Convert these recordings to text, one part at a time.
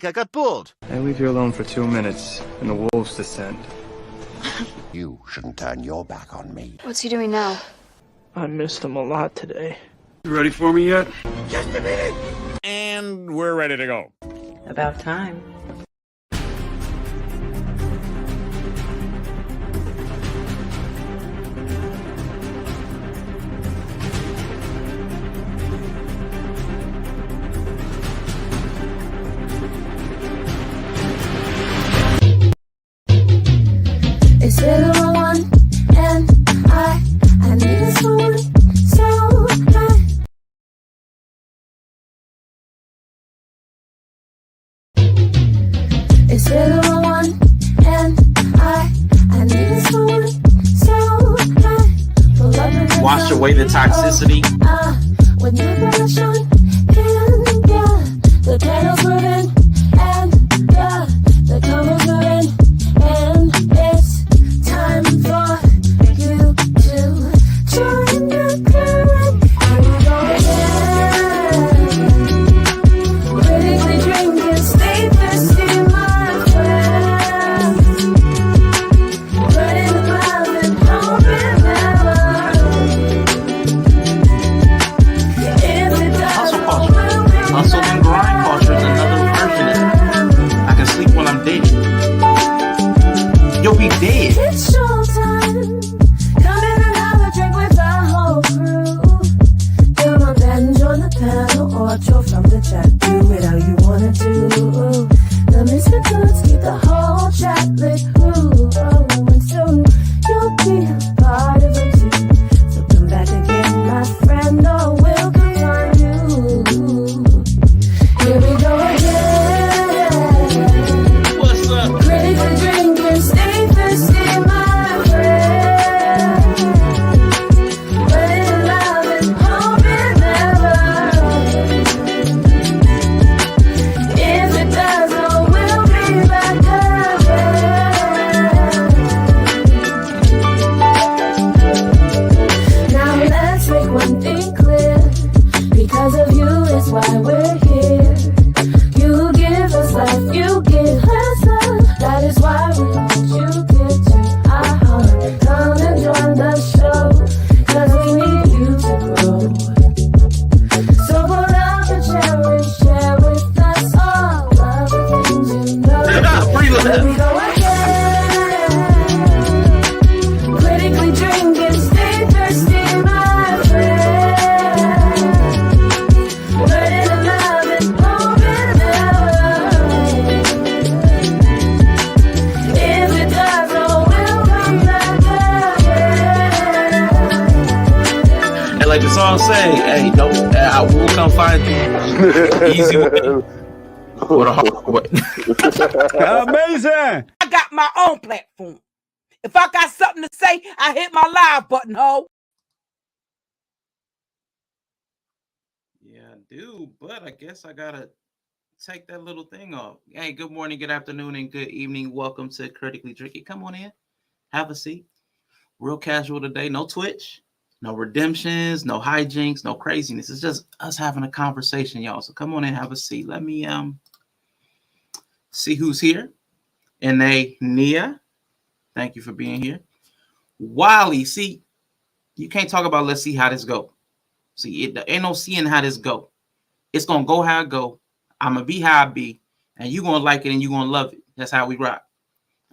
I got bored. I leave you alone for 2 minutes, and the wolves descend. You shouldn't turn your back on me. What's he doing now? I missed him a lot today. You ready for me yet? Just a minute! And we're ready to go. About time. It's been a one, and I need someone so high. It's been a one, and I need someone so high. Pull up and wash away the toxicity. With my brush on, and yeah, the pedals moving, and yeah, the combos moving, and it's time for you to join the club. Here we go again. Critically drinking, stay thirsty, my friends. Burning the clouds and hoping never. If it does, Hustle and grind culture is another version of it. I can sleep when I'm dead. You'll be dead. It's showtime. Come in and have a drink with our whole crew. Come on and join the panel or draw from the chat. Do it how you wanna do. The misfits keep the whole chat lit. Ooh, and soon you'll be a part of it too. So come back again, my friend, or we'll come find you. Here we go again. What's up? Ready for drinking, stay thirsty, my friend. Burning love and hoping never. If it does, oh, we'll be back again. Here we go again. Critically drinking, stay thirsty, my friend. Learning to love is moving away. If it does, oh, we'll come back again. And like the song say, hey, don't, I will come find you. Easy way. What a hard way. Amazing. I got my own platform. If I got something to say, I hit my live button, ho. Yeah, I do, but I guess I gotta take that little thing off. Hey, good morning, good afternoon, and good evening. Welcome to Critically Tricky. Come on in, have a seat. Real casual today. No Twitch, no redemptions, no hijinks, no craziness. It's just us having a conversation, y'all. So come on in, have a seat. Let me see who's here. And Nia, thank you for being here. Wally, see, you can't talk about let's see how this go. See, it ain't no seeing how this go. It's gonna go how it go. I'm gonna be how I be, and you gonna like it and you gonna love it. That's how we rock.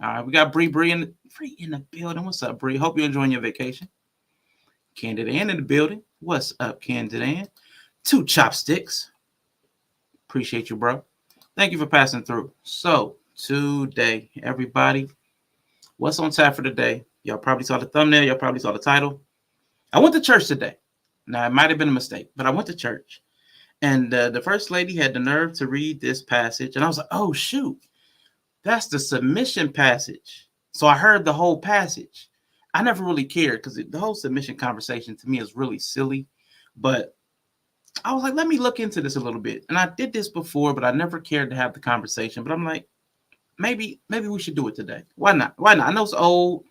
All right, we got Bree in the building. What's up, Bree? Hope you're enjoying your vacation. Candid Ann in the building. What's up, Candid Ann? 2 chopsticks. Appreciate you, bro. Thank you for passing through. So today, everybody, what's on tap for today? Y'all probably saw the thumbnail. Y'all probably saw the title. I went to church today. Now, it might have been a mistake, but I went to church. And the first lady had the nerve to read this passage. And I was like, oh, shoot. That's the submission passage. So I heard the whole passage. I never really cared because the whole submission conversation to me is really silly. But I was like, let me look into this a little bit. And I did this before, but I never cared to have the conversation. But I'm like, maybe we should do it today. Why not? I know it's old,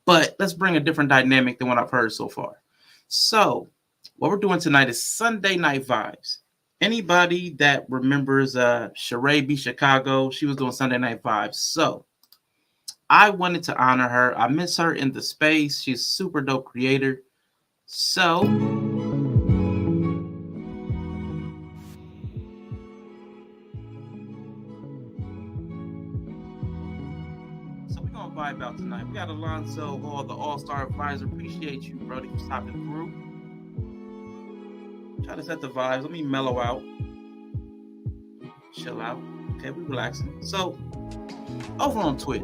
but let's bring a different dynamic than what I've heard so far. So what we're doing tonight is Sunday Night Vibes. Anybody that remembers Charae B. Chicago, she was doing Sunday Night Vibes. So I wanted to honor her. I miss her in the space. She's a super dope creator. So we're going to vibe out tonight. We got Alonzo Hall, the All-Star Advisor. Appreciate you, Brody, for stopping through. Try to set the vibes. Let me mellow out. Chill out. Okay, we relaxing. So, over on Twitch,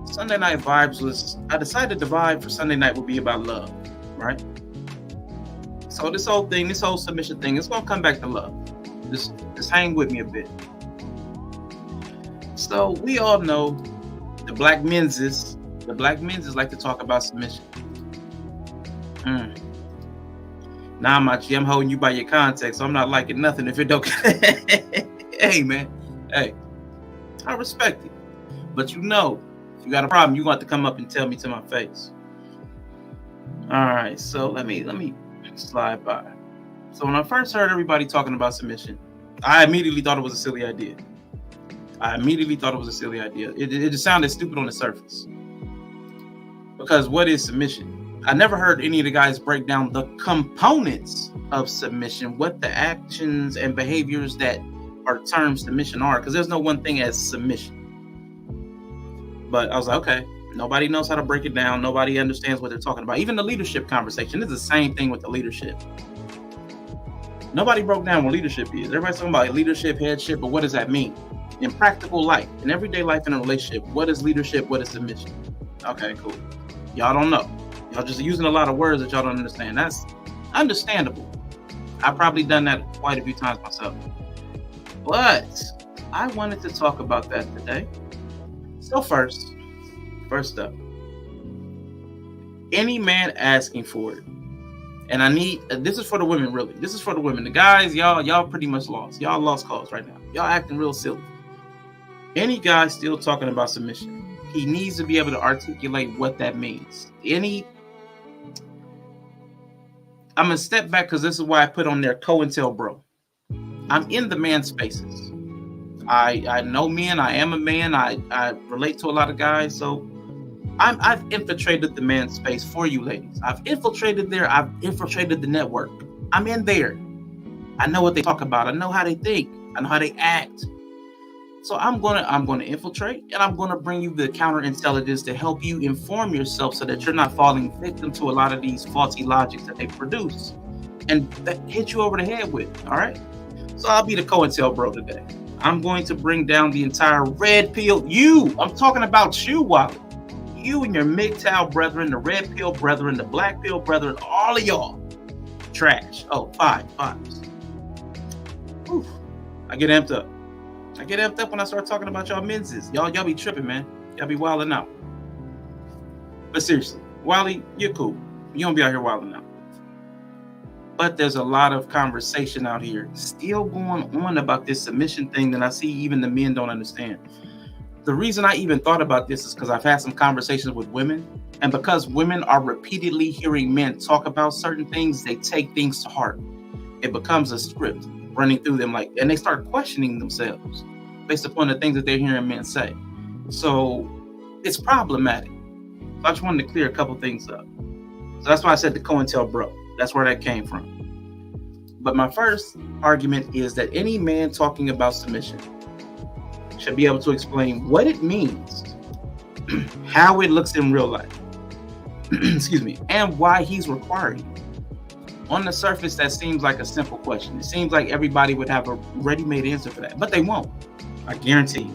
Sunday Night Vibes was, I decided the vibe for Sunday night would be about love, right? So this whole submission thing, it's going to come back to love. Just hang with me a bit. So we all know the black menses like to talk about submission. Nah, Machi, I'm holding you by your context, so I'm not liking nothing if it don't. Hey, man. Hey, I respect it. But you know, if you got a problem, you're going to have to come up and tell me to my face. All right, so let me slide by. So when I first heard everybody talking about submission, I immediately thought it was a silly idea. It just sounded stupid on the surface. Because what is submission? I never heard any of the guys break down the components of submission, what the actions and behaviors that are termed submission are, because there's no one thing as submission. But I was like, okay, nobody knows how to break it down. Nobody understands what they're talking about. Even the leadership conversation is the same thing with the leadership. Nobody broke down what leadership is. Everybody's talking about leadership, headship, but what does that mean? In practical life, in everyday life, in a relationship, what is leadership? What is submission? Okay, cool. Y'all don't know. Y'all just using a lot of words that y'all don't understand. That's understandable. I've probably done that quite a few times myself. But I wanted to talk about that today. So first up, any man asking for it, and I need, this is for the women, really. This is for the women. The guys, y'all pretty much lost. Y'all lost cause right now. Y'all acting real silly. Any guy still talking about submission, he needs to be able to articulate what that means. I'm going to step back because this is why I put on there CointelBro. I'm in the man spaces. I know men. I am a man. I relate to a lot of guys. So I've infiltrated the man space for you ladies. I've infiltrated there. I've infiltrated the network. I'm in there. I know what they talk about. I know how they think. I know how they act. So I'm gonna infiltrate, and I'm gonna bring you the counterintelligence to help you inform yourself so that you're not falling victim to a lot of these faulty logics that they produce and that hit you over the head with. All right. So I'll be the CointelBro today. I'm going to bring down the entire red pill. I'm talking about you, Wally. You and your MGTOW brethren, the red pill brethren, the black pill brethren, all of y'all trash. Oh, fives. Oof. I get amped up. When I start talking about y'all menses. Y'all be tripping, man. Y'all be wilding out. But seriously, Wally, you're cool. You don't be out here wilding out. But there's a lot of conversation out here still going on about this submission thing that I see even the men don't understand. The reason I even thought about this is because I've had some conversations with women, and because women are repeatedly hearing men talk about certain things, they take things to heart. It becomes a script running through them, and they start questioning themselves based upon the things that they're hearing men say. So it's problematic. So I just wanted to clear a couple things up. So that's why I said the CointelBro. That's where that came from. But my first argument is that any man talking about submission should be able to explain what it means, how it looks in real life, excuse me, and why he's requiring it. On the surface, that seems like a simple question. It seems like everybody would have a ready-made answer for that, but they won't. I guarantee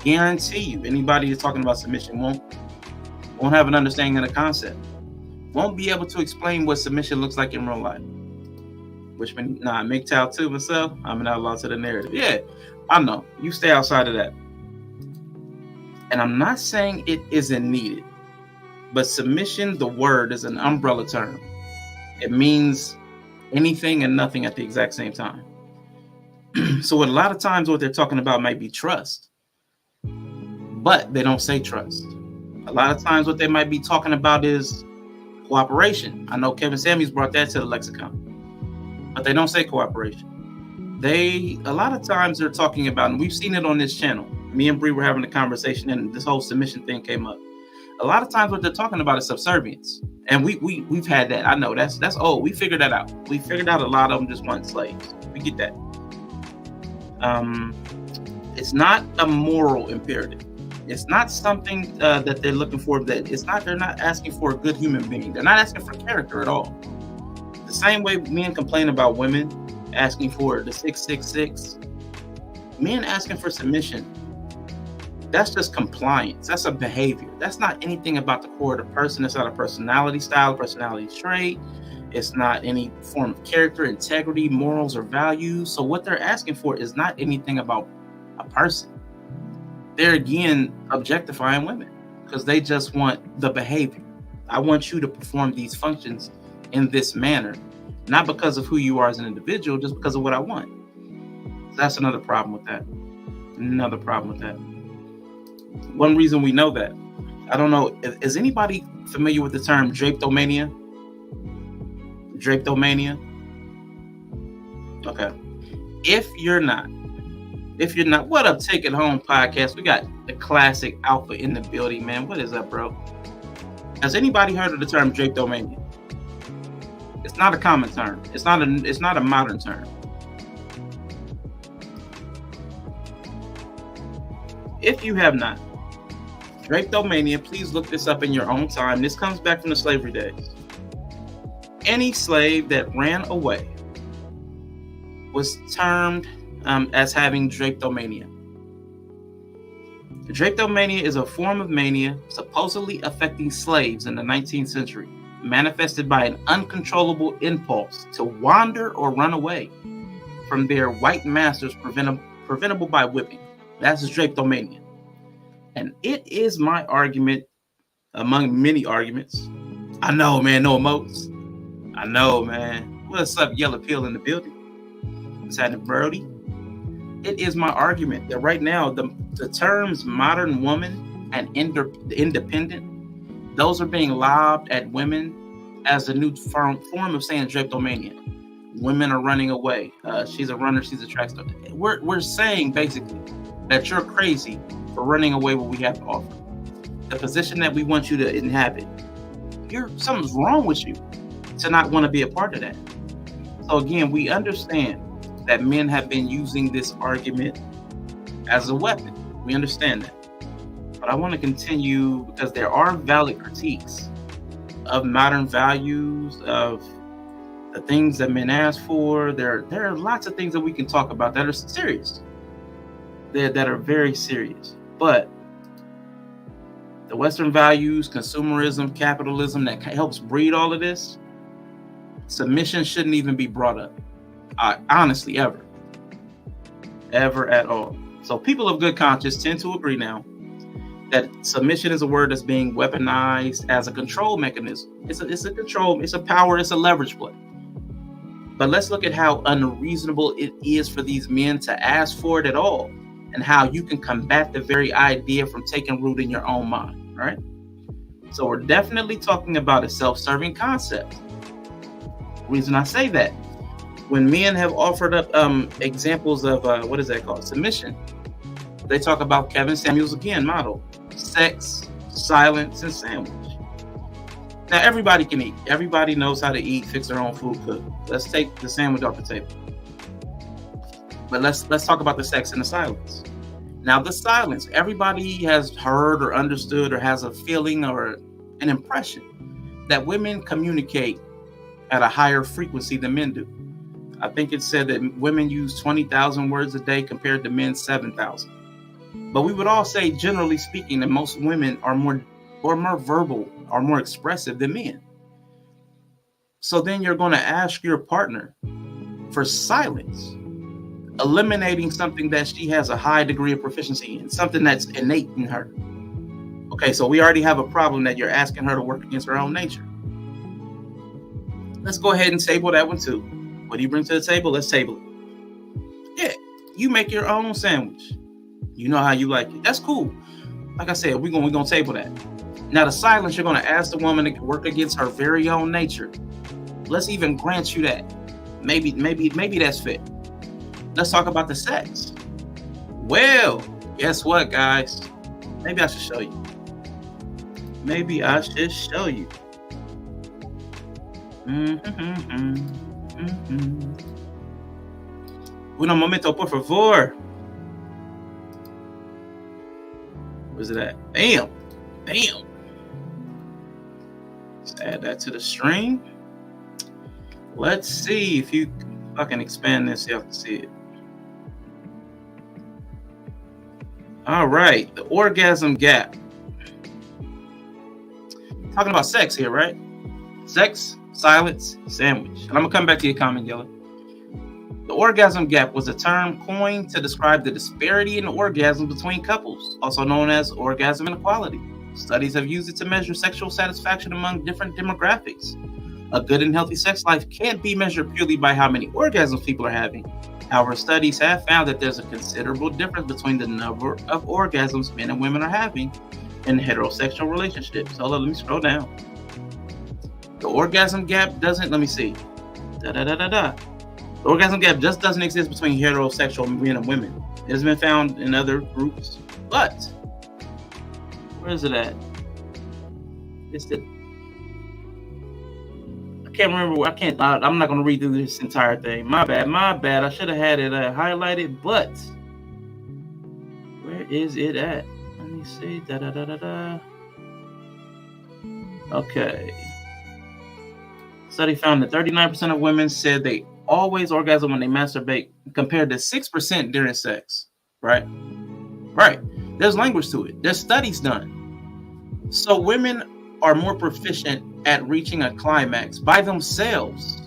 you, anybody that's talking about submission won't have an understanding of the concept. Won't be able to explain what submission looks like in real life. Which means, MGTOW too myself. I'm not lost to the narrative. Yeah, I know. You stay outside of that. And I'm not saying it isn't needed, but submission, the word, is an umbrella term. It means anything and nothing at the exact same time. So a lot of times what they're talking about might be trust, but they don't say trust. A lot of times what they might be talking about is cooperation. I know Kevin Samuels brought that to the lexicon, but they don't say cooperation. A lot of times they're talking about, and we've seen it on this channel. Me and Bree were having a conversation, and this whole submission thing came up. A lot of times what they're talking about is subservience. And we've had that. I know that's old. We figured that out. We figured out a lot of them just want slaves. We get that. It's not a moral imperative. It's not something that they're looking for. They're not asking for a good human being. They're not asking for character at all. The same way men complain about women asking for the 666, men asking for submission, that's just compliance. That's a behavior. That's not anything about the core of the person. It's not a personality style, personality trait. It's not any form of character, integrity, morals, or values. So what they're asking for is not anything about a person. They're again objectifying women because they just want the behavior. I want you to perform these functions in this manner, not because of who you are as an individual, just because of what I want. So that's another problem with that. One reason we know that, I don't know, is anybody familiar with the term Draptomania? Okay. If you're not, what up, Take It Home podcast? We got the classic alpha in the building, man. What is up, bro? Has anybody heard of the term Draptomania? It's not a common term. It's not a modern term. If you have not, Draptomania, please look this up in your own time. This comes back from the slavery days. Any slave that ran away was termed as having Draptomania. Draptomania is a form of mania supposedly affecting slaves in the 19th century, manifested by an uncontrollable impulse to wander or run away from their white masters, preventable by whipping. That's Draptomania. And it is my argument, among many arguments. I know, man, no emotes. I know, man. What's up, Yellow Pill in the building? What's happening, Brody? It is my argument that right now, the terms modern woman and independent, those are being lobbed at women as a new form of saying Draptomania. Women are running away. She's a runner. She's a track star. We're saying basically that you're crazy for running away what we have to offer. The position that we want you to inhabit. Something's wrong with you to not want to be a part of that. So again, we understand that men have been using this argument as a weapon. We understand that. But I want to continue because there are valid critiques of modern values, of the things that men ask for. There are lots of things that we can talk about that are serious. That are very serious. But the Western values, consumerism, capitalism that helps breed all of this, submission shouldn't even be brought up. Honestly, ever at all. So people of good conscience tend to agree now that submission is a word that's being weaponized as a control mechanism. It's a control, it's a power, it's a leverage play. But let's look at how unreasonable it is for these men to ask for it at all, and how you can combat the very idea from taking root in your own mind, right? So we're definitely talking about a self-serving concept. Reason I say that, when men have offered up examples of what is that called, submission, they talk about Kevin Samuels again model: sex, silence, and sandwich. Now everybody can eat. Everybody knows how to eat, fix their own food, cook. Let's take the sandwich off the table. But let's talk about the sex and the silence. Now the silence, everybody has heard or understood or has a feeling or an impression that women communicate at a higher frequency than men do. I think it said that women use 20,000 words a day compared to men 7,000. But we would all say, generally speaking, that most women are more verbal, are more expressive than men. So then you're going to ask your partner for silence, eliminating something that she has a high degree of proficiency in, something that's innate in her. Okay, so we already have a problem that you're asking her to work against her own nature. Let's go ahead and table that one too. What do you bring to the table? Let's table it. Yeah, you make your own sandwich. You know how you like it. That's cool. Like I said, we're gonna table that. Now the silence, you're gonna ask the woman to work against her very own nature. Let's even grant you that. Maybe that's fit. Let's talk about the sex. Well, guess what, guys? Maybe I should show you. Un momento, por favor. Where's it at? Bam. Let's add that to the stream. Let's see if you fucking expand this. You have to see it. All right, the orgasm gap. Talking about sex here, right? Sex, silence, sandwich. And I'm gonna come back to your comment, Yellow. The orgasm gap was a term coined to describe the disparity in orgasm between couples, also known as orgasm inequality. Studies have used it to measure sexual satisfaction among different demographics. A good and healthy sex life can't be measured purely by how many orgasms people are having. However, studies have found that there's a considerable difference between the number of orgasms men and women are having in heterosexual relationships. So let me scroll down. The orgasm gap doesn't, let me see. The orgasm gap just doesn't exist between heterosexual men and women. It has been found in other groups, but where is it at? I can't remember. I'm not going to read through this entire thing. My bad. I should have had it highlighted, but where is it at? Let me see. Okay. Study found that 39% of women said they always orgasm when they masturbate, compared to 6% during sex. Right. There's language to it. There's studies done. So women are more proficient at reaching a climax by themselves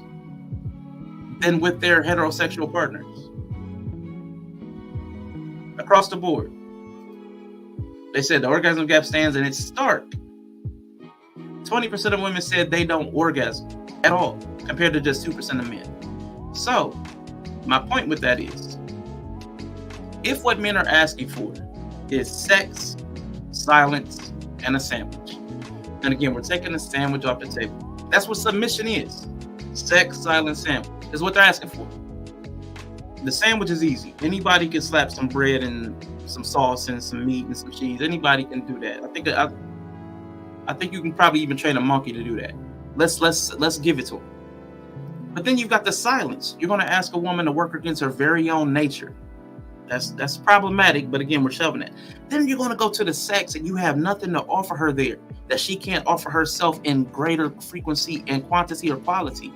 than with their heterosexual partners. Across the board. They said the orgasm gap stands and it's stark. 20% of women said they don't orgasm at all, compared to just 2% of men. So, my point with that is, if what men are asking for is sex, silence, and a sandwich, and again, we're taking the sandwich off the table. That's what submission is. Sex, silence, sandwich is what they're asking for. The sandwich is easy. Anybody can slap some bread and some sauce and some meat and some cheese. Anybody can do that. I think you can probably even train a monkey to do that. Let's give it to him. But then you've got the silence. You're going to ask a woman to work against her very own nature. That's problematic, but again, we're shoving it. Then you're going to go to the sex and you have nothing to offer her there that she can't offer herself in greater frequency and quantity or quality.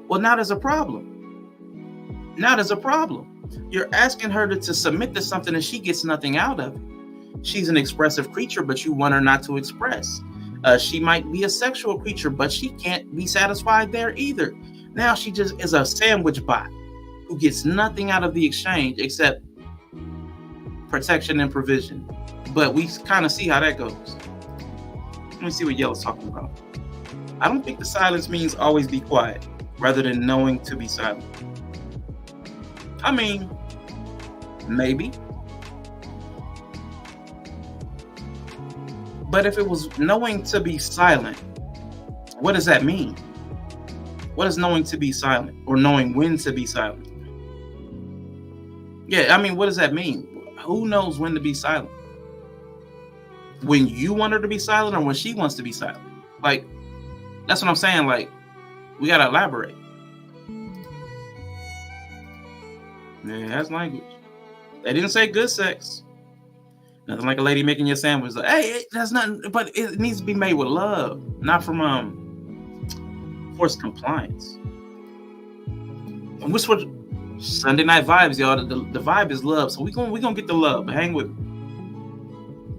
Well, now there's a problem. You're asking her to submit to something and she gets nothing out of it. She's an expressive creature, but you want her not to express. She might be a sexual creature, but she can't be satisfied there either. Now she just is a sandwich bot who gets nothing out of the exchange except protection and provision. But we kind of see how that goes. Let me see what Yellow's talking about. I don't think the silence means always be quiet, rather than knowing to be silent. I mean, maybe. But if it was knowing to be silent, what does that mean? What is knowing to be silent, or knowing when to be silent? Yeah, I mean, what does that mean? Who knows when to be silent? When you want her to be silent, or when she wants to be silent? Like, that's what I'm saying. Like, we gotta elaborate. Yeah, that's language. They didn't say good sex. Nothing like a lady making your sandwich. Like, hey, that's nothing, but it needs to be made with love, not from forced compliance. And which was Sunday Night Vibes, y'all. The vibe is love, so we gonna get the love. But hang with me.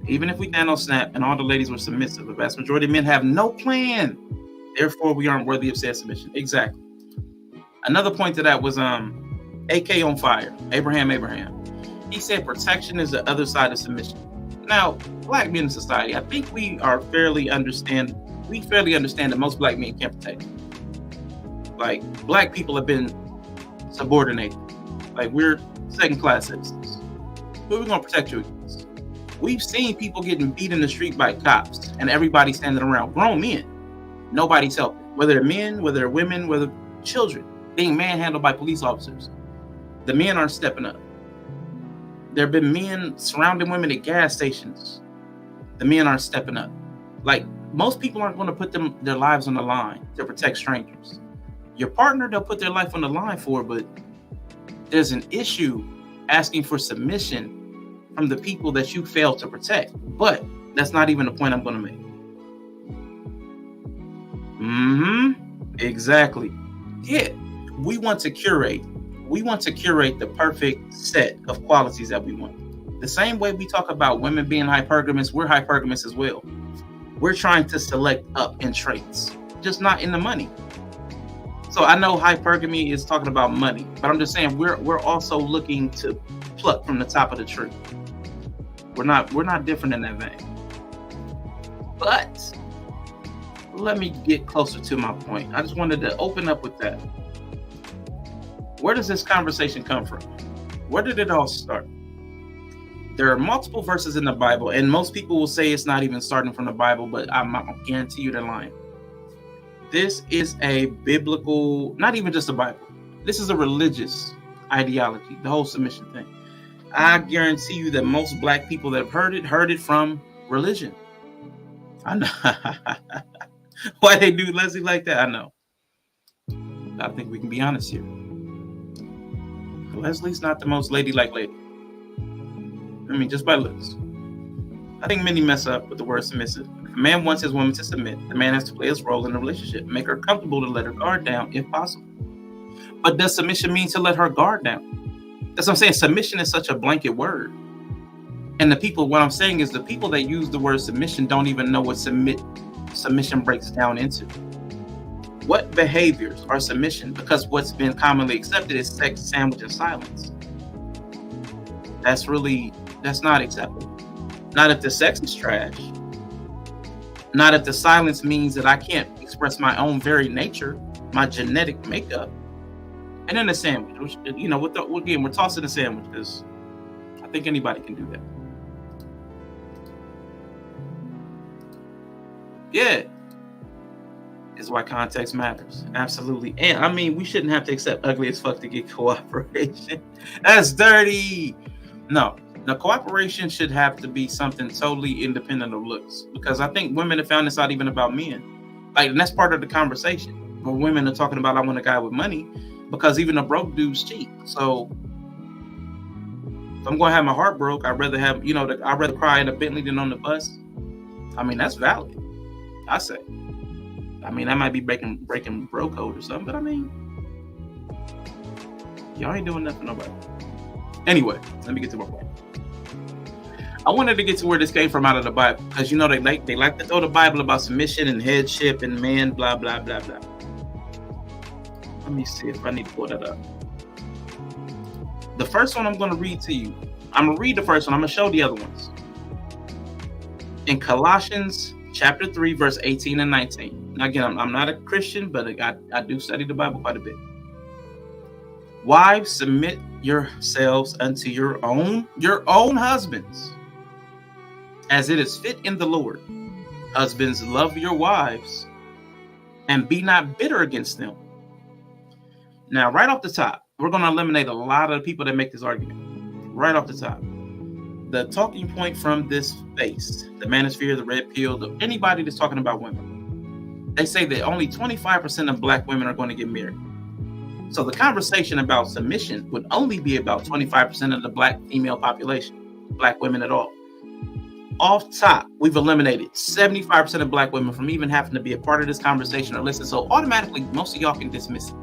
Even if we nano snap and all the ladies were submissive, the vast majority of men have no plan. Therefore, we aren't worthy of said submission. Exactly. Another point to that was AK on fire. Abraham. He said protection is the other side of submission. Now, black men in society, I think we fairly understand that most black men can't protect. Like, black people have been subordinated. Like, we're second-class citizens. Who are we gonna protect you against? We've seen people getting beat in the street by cops, and everybody standing around, grown men. Nobody's helping. Whether they're men, whether they're women, whether children, being manhandled by police officers. The men aren't stepping up. There have been men surrounding women at gas stations. The men aren't stepping up. Like, most people aren't going to put their lives on the line to protect strangers. Your partner, they'll put their life on the line for, but there's an issue asking for submission from the people that you fail to protect. But that's not even the point I'm going to make. Exactly. Yeah, we want to curate. We want to curate the perfect set of qualities that we want. The same way we talk about women being hypergamous, we're hypergamous as well. We're trying to select up in traits, just not in the money. So I know hypergamy is talking about money, but I'm just saying we're also looking to pluck from the top of the tree. We're not different in that vein. But let me get closer to my point. I just wanted to open up with that. Where does this conversation come from? Where did it all start? There are multiple verses in the Bible, and most people will say it's not even starting from the Bible, but I guarantee you they're lying. This is a biblical, not even just a Bible. This is a religious ideology, the whole submission thing. I guarantee you that most black people that have heard it from religion. I know. Why they do Leslie like that? I know. I think we can be honest here. Leslie's not the most ladylike lady. I mean, just by looks. I think many mess up with the word submissive. If a man wants his woman to submit, the man has to play his role in the relationship, make her comfortable to let her guard down if possible. But does submission mean to let her guard down? That's what I'm saying. Submission is such a blanket word. And what I'm saying is the people that use the word submission don't even know what submission breaks down into. What behaviors are submission? Because what's been commonly accepted is sex, sandwich, and silence. That's not acceptable. Not if the sex is trash. Not if the silence means that I can't express my own very nature, my genetic makeup. And then the sandwich, which, we're tossing the sandwich because I think anybody can do that. Yeah. Is why context matters. Absolutely. And I mean, we shouldn't have to accept ugly as fuck to get cooperation. That's dirty. No, the cooperation should have to be something totally independent of looks, because I think women have found this out even about men. Like, and that's part of the conversation where women are talking about, I want a guy with money, because even the broke dudes cheat. So If I'm going to have my heart broke, I'd rather have, I'd rather cry in a Bentley than on the bus. I mean, that's valid. I say. I mean, that might be breaking bro code or something, but I mean, y'all ain't doing nothing for nobody. Anyway, let me get to my point. I wanted to get to where this came from out of the Bible, because they like to throw the Bible about submission and headship and man, blah blah blah blah. Let me see if I need to pull that up. The first one I'm going to read to you. I'm going to read the first one. I'm going to show the other ones. In Colossians chapter 3, verse 18 and 19. Now again, I'm not a Christian, but I do study the Bible quite a bit. Wives, submit yourselves unto your own husbands, as it is fit in the Lord. Husbands, love your wives, and be not bitter against them. Now, right off the top, we're going to eliminate a lot of the people that make this argument. Right off the top. The talking point from this space, the Manosphere, the Red Pill, anybody that's talking about women, they say that only 25% of black women are going to get married. So the conversation about submission would only be about 25% of the black female population, black women at all. Off top, we've eliminated 75% of black women from even having to be a part of this conversation or listen. So automatically, most of y'all can dismiss it.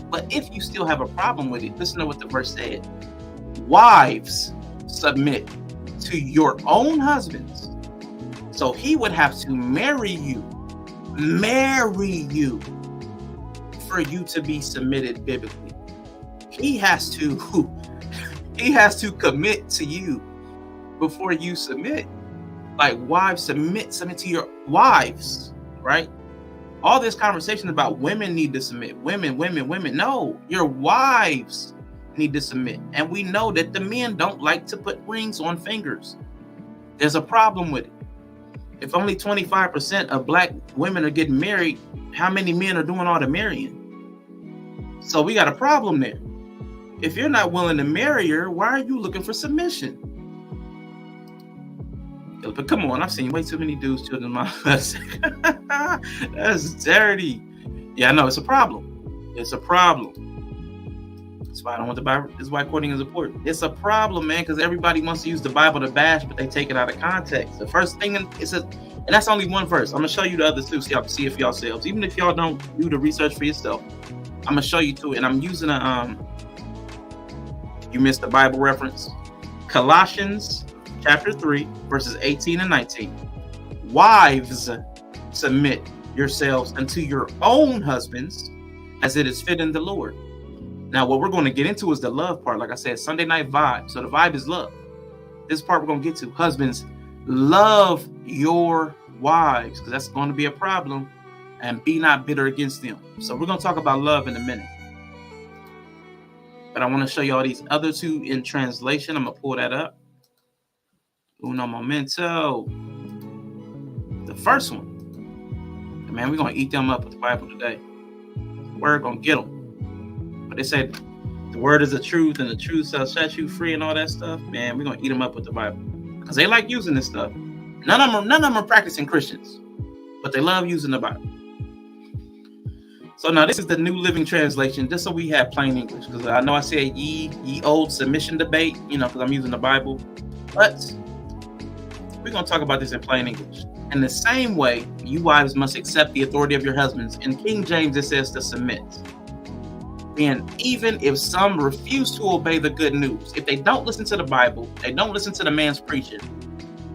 But if you still have a problem with it, listen to what the verse said. Wives, submit to your own husbands. So he would have to marry you for you to be submitted biblically. He has to commit to you before you submit. Like, wives, submit to your wives, right? All this conversation about women need to submit. Women. No, your wives need to submit. And we know that the men don't like to put rings on fingers. There's a problem with it. If only 25% of black women are getting married, how many men are doing all the marrying? So we got a problem there. If you're not willing to marry her, why are you looking for submission? But come on, I've seen way too many dudes children my That's dirty. Yeah, I know it's a problem. It's a problem. That's why I don't want the Bible. This is why quoting is important. It's a problem, man, because everybody wants to use the Bible to bash, but they take it out of context. The first thing and that's only one verse. I'm gonna show you the other two so y'all can see it for yourselves. Even if y'all don't do the research for yourself, I'm gonna show you two, and I'm using you missed the Bible reference. Colossians chapter 3, verses 18 and 19. Wives, submit yourselves unto your own husbands, as it is fit in the Lord. Now, what we're going to get into is the love part. Like I said, Sunday night vibe. So the vibe is love. This part we're going to get to. Husbands, love your wives, because that's going to be a problem, and be not bitter against them. So we're going to talk about love in a minute. But I want to show you all these other two in translation. I'm going to pull that up. Uno momento. The first one, man, we're gonna eat them up with the Bible today. We're gonna get them. But they said the word is the truth, and the truth shall set you free, and all that stuff. Man, we're gonna eat them up with the Bible because they like using this stuff. None of them are practicing Christians, but they love using the Bible. So now this is the New Living Translation, just so we have plain English, because I know I said ye old submission debate, because I'm using the Bible, but we're going to talk about this in plain English. In the same way, you wives must accept the authority of your husbands. In King James, it says to submit. And even if some refuse to obey the good news, if they don't listen to the Bible, they don't listen to the man's preaching,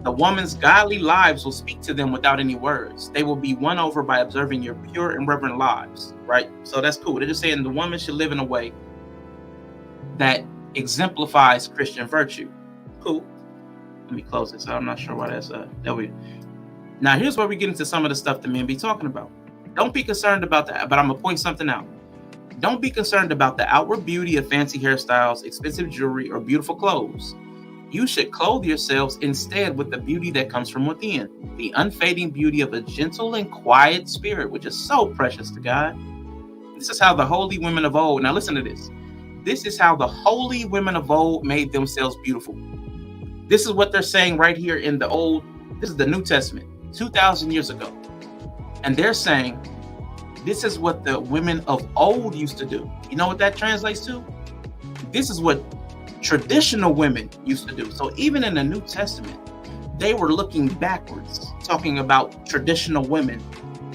the woman's godly lives will speak to them without any words. They will be won over by observing your pure and reverent lives, right? So that's cool. They're just saying the woman should live in a way that exemplifies Christian virtue. Cool. Let me close this. I'm not sure why that's there we. Now here's where we get into some of the stuff the men be talking about. Don't be concerned about that, but I'm gonna point something out. Don't be concerned about the outward beauty of fancy hairstyles, expensive jewelry, or beautiful clothes. You should clothe yourselves instead with the beauty that comes from within, the unfading beauty of a gentle and quiet spirit, which is so precious to God. This is how the holy women of old. Now listen to this. This is how the holy women of old made themselves beautiful. This is what they're saying right here in this is the New Testament, 2,000 years ago. And they're saying, this is what the women of old used to do. You know what that translates to? This is what traditional women used to do. So even in the New Testament, they were looking backwards, talking about traditional women.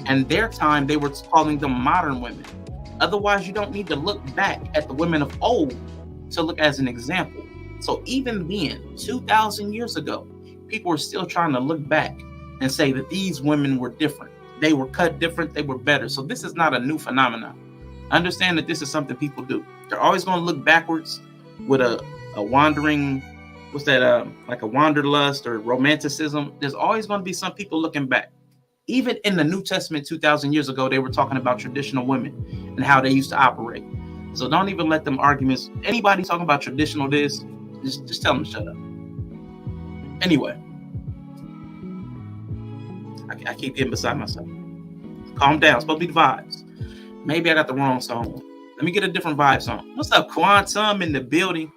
And their time, they were calling them modern women. Otherwise, you don't need to look back at the women of old to look as an example. So even then, 2,000 years ago, people were still trying to look back and say that these women were different. They were cut different. They were better. So this is not a new phenomenon. Understand that this is something people do. They're always going to look backwards with a wandering, what's that, like a wanderlust or romanticism. There's always going to be some people looking back. Even in the New Testament 2,000 years ago, they were talking about traditional women and how they used to operate. So don't even let them arguments. Anybody talking about traditional this, just tell them to shut up. Anyway, I keep getting beside myself. Calm down. It's supposed to be the vibes. Maybe I got the wrong song. Let me get a different vibe song. What's up, Quantum in the building?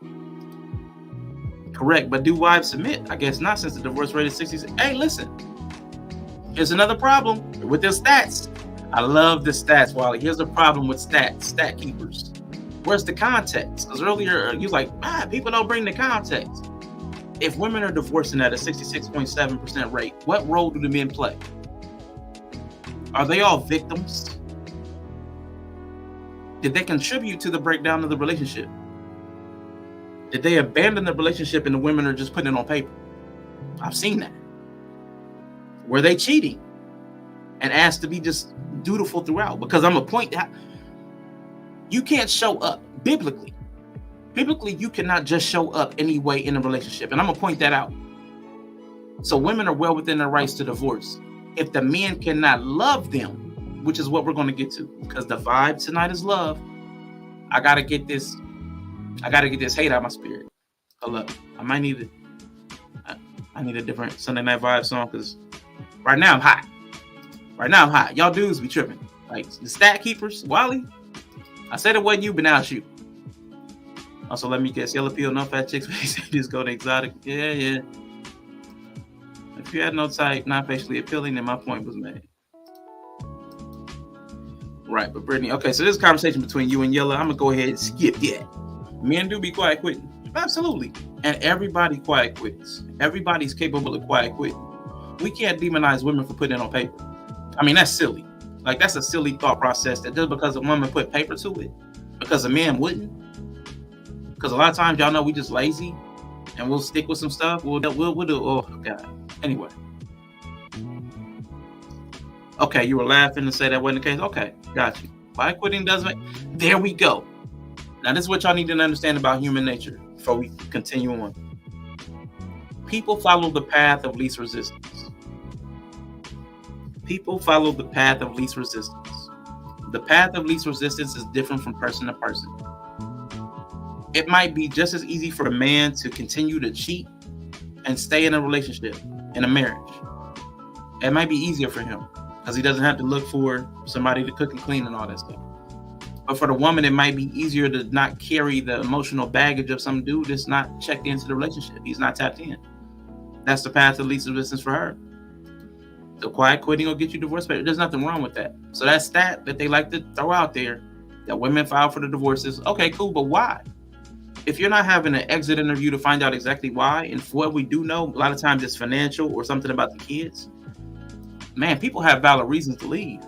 Correct, but do wives submit? I guess not, since the divorce rate is 60. Hey, listen. Here's another problem with their stats. I love the stats, Wally. Here's a problem with stat keepers. Where's the context? Because earlier you was like, people don't bring the context. If women are divorcing at a 66.7% rate, what role do the men play? Are they all victims? Did they contribute to the breakdown of the relationship? Did they abandon the relationship and the women are just putting it on paper? I've seen that. Were they cheating and asked to be just dutiful throughout? Because I'm a point that you can't show up biblically. Biblically, you cannot just show up anyway in a relationship. And I'm going to point that out. So women are well within their rights to divorce. If the men cannot love them, which is what we're going to get to, because the vibe tonight is love. I got to get this hate out of my spirit. Hold up. I might need I need a different Sunday Night Vibe song, because right now I'm hot. Y'all dudes be tripping. Like the stat keepers, Wally. I said it wasn't you, but now it's you. Also, let me guess. Yellow peel, no fat chicks. Just go to exotic. Yeah. If you had no type, not facially appealing, then my point was made. Right, but Brittany. Okay, so this conversation between you and Yellow, I'm gonna go ahead and skip that. Men do be quiet quitting. Absolutely. And everybody quiet quits. Everybody's capable of quiet quitting. We can't demonize women for putting it on paper. I mean, that's silly. Like, that's a silly thought process that just because a woman put paper to it, because a man wouldn't. Because a lot of times, y'all know we just lazy and we'll stick with some stuff. We'll do, oh, God. Anyway. Okay, you were laughing to say that wasn't the case. Okay, got you. Quiet quitting doesn't make... There we go. Now, this is what y'all need to understand about human nature before we continue on. People follow the path of least resistance. People follow the path of least resistance. The path of least resistance is different from person to person. It might be just as easy for a man to continue to cheat and stay in a relationship, in a marriage. It might be easier for him because he doesn't have to look for somebody to cook and clean and all that stuff. But for the woman, it might be easier to not carry the emotional baggage of some dude that's not checked into the relationship. He's not tapped in. That's the path of least resistance for her. The quiet quitting will get you divorced, but there's nothing wrong with that. So that stat that they like to throw out there, that women file for the divorces, okay, cool, but why? If you're not having an exit interview to find out exactly why, and for what we do know, a lot of times it's financial or something about the kids. Man, people have valid reasons to leave.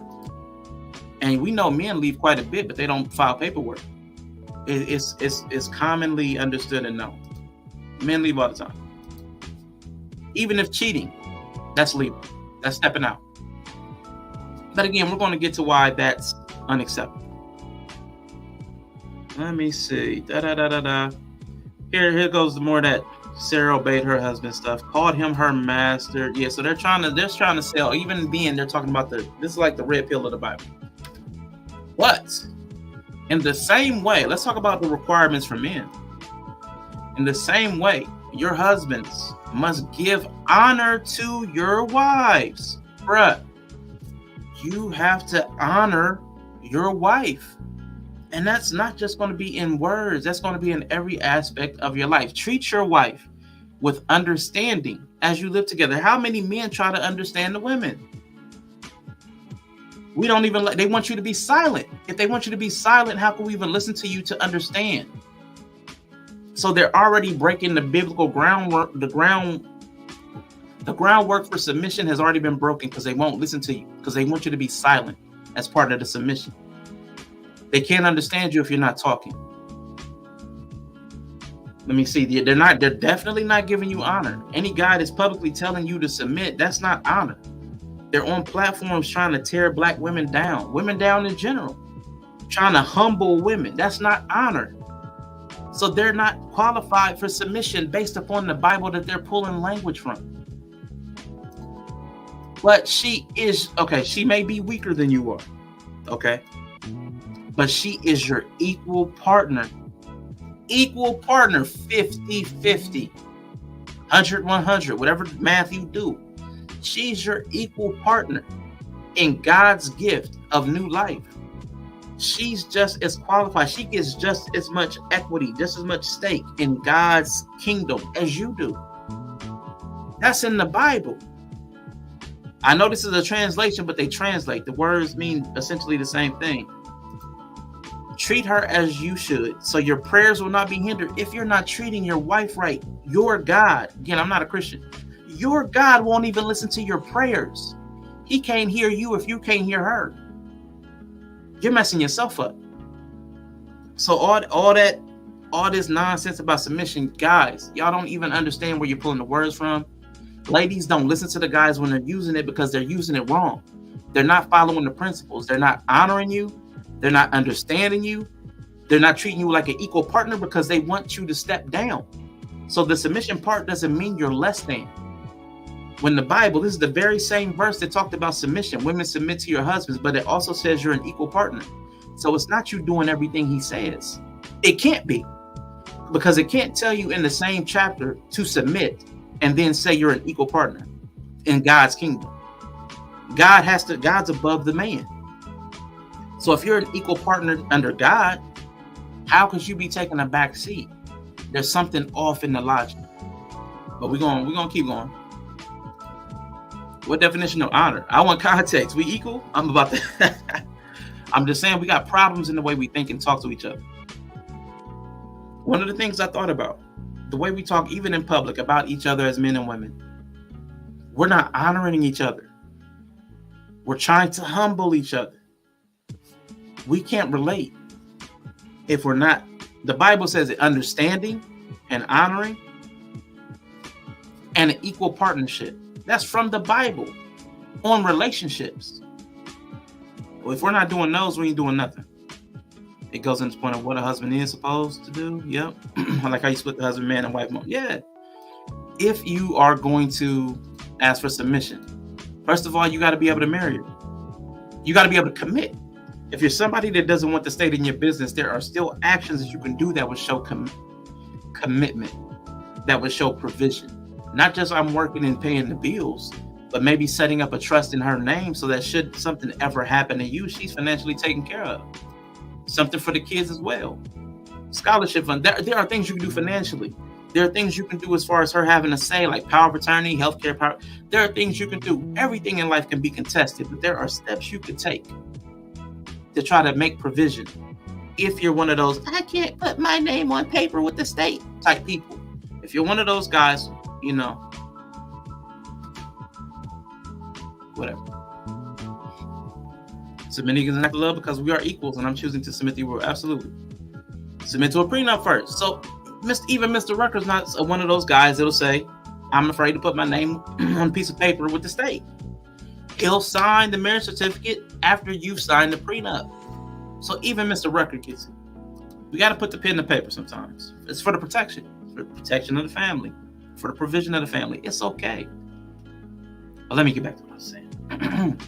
And we know men leave quite a bit, but they don't file paperwork. It's commonly understood and known. Men leave all the time. Even if cheating, that's leaving. That's stepping out. But again, we're going to get to why that's unacceptable. Let me see. Here goes the more that Sarah obeyed her husband stuff. Called him her master. Yeah, so they're trying to sell. Even being, they're talking about this is like the red pill of the Bible. But in the same way, let's talk about the requirements for men. In the same way, your husbands must give honor to your wives. Bruh, you have to honor your wife. And that's not just going to be in words. That's going to be in every aspect of your life. Treat your wife with understanding as you live together. How many men try to understand the women? We don't even they want you to be silent. If they want you to be silent, how can we even listen to you to understand? So they're already breaking the biblical groundwork. The groundwork for submission has already been broken because they won't listen to you, because they want you to be silent as part of the submission. They can't understand you if you're not talking. Let me see. They're definitely not giving you honor. Any guy that's publicly telling you to submit, that's not honor. They're on platforms trying to tear black women down in general, trying to humble women. That's not honor. So they're not qualified for submission based upon the Bible that they're pulling language from. But she is, okay, she may be weaker than you are, okay? But she is your equal partner. Equal partner, 50-50, 100-100, whatever math you do. She's your equal partner in God's gift of new life. She's just as qualified. She gets just as much equity, just as much stake in God's kingdom as you do. That's in the Bible. I know this is a translation, but they translate. The words mean essentially the same thing. Treat her as you should, so your prayers will not be hindered. If you're not treating your wife right, your God, again, I'm not a Christian, your God won't even listen to your prayers. He can't hear you if you can't hear her. You're messing yourself up. So all this nonsense about submission, guys, y'all don't even understand where you're pulling the words from. Ladies, don't listen to the guys when they're using it because they're using it wrong. They're not following the principles. They're not honoring you. They're not understanding you. They're not treating you like an equal partner because they want you to step down. So the submission part doesn't mean you're less than. When the Bible, this is the very same verse that talked about submission. Women, submit to your husbands, but it also says you're an equal partner. So it's not you doing everything he says. It can't be, because it can't tell you in the same chapter to submit and then say you're an equal partner in God's kingdom. God's above the man. So if you're an equal partner under God, how could you be taking a back seat? There's something off in the logic. But we're gonna keep going. What definition of honor? I want context. We equal? I'm just saying we got problems in the way we think and talk to each other. One of the things I thought about, the way we talk even in public about each other as men and women, we're not honoring each other. We're trying to humble each other. We can't relate if we're not. The Bible says it, understanding and honoring and an equal partnership. That's from the Bible on relationships. Well, if we're not doing those, we ain't doing nothing. It goes into the point of what a husband is supposed to do. Yep. I like how you split the husband, man, and wife. Yeah. If you are going to ask for submission, first of all, you got to be able to marry her. You got to be able to commit. If you're somebody that doesn't want to stay in your business, there are still actions that you can do that would show commitment, that would show provision. Not just I'm working and paying the bills, but maybe setting up a trust in her name so that should something ever happen to you, she's financially taken care of. Something for the kids as well. Scholarship fund. There are things you can do financially. There are things you can do as far as her having a say, like power of attorney, healthcare power. There are things you can do. Everything in life can be contested, but there are steps you can take to try to make provision. If you're one of those, I can't put my name on paper with the state type people. If you're one of those guys, you know, whatever. Submitting is an act of love because we are equals, and I'm choosing to submit to you. Absolutely. Submit to a prenup first. So even Mr. Rucker's not one of those guys that'll say, I'm afraid to put my name on a piece of paper with the state. He'll sign the marriage certificate after you've signed the prenup. So even Mr. Rucker gets it. We got to put the pen to paper sometimes. It's for the protection. For the protection of the family. For the provision of the family. It's okay. But let me get back to what I was saying.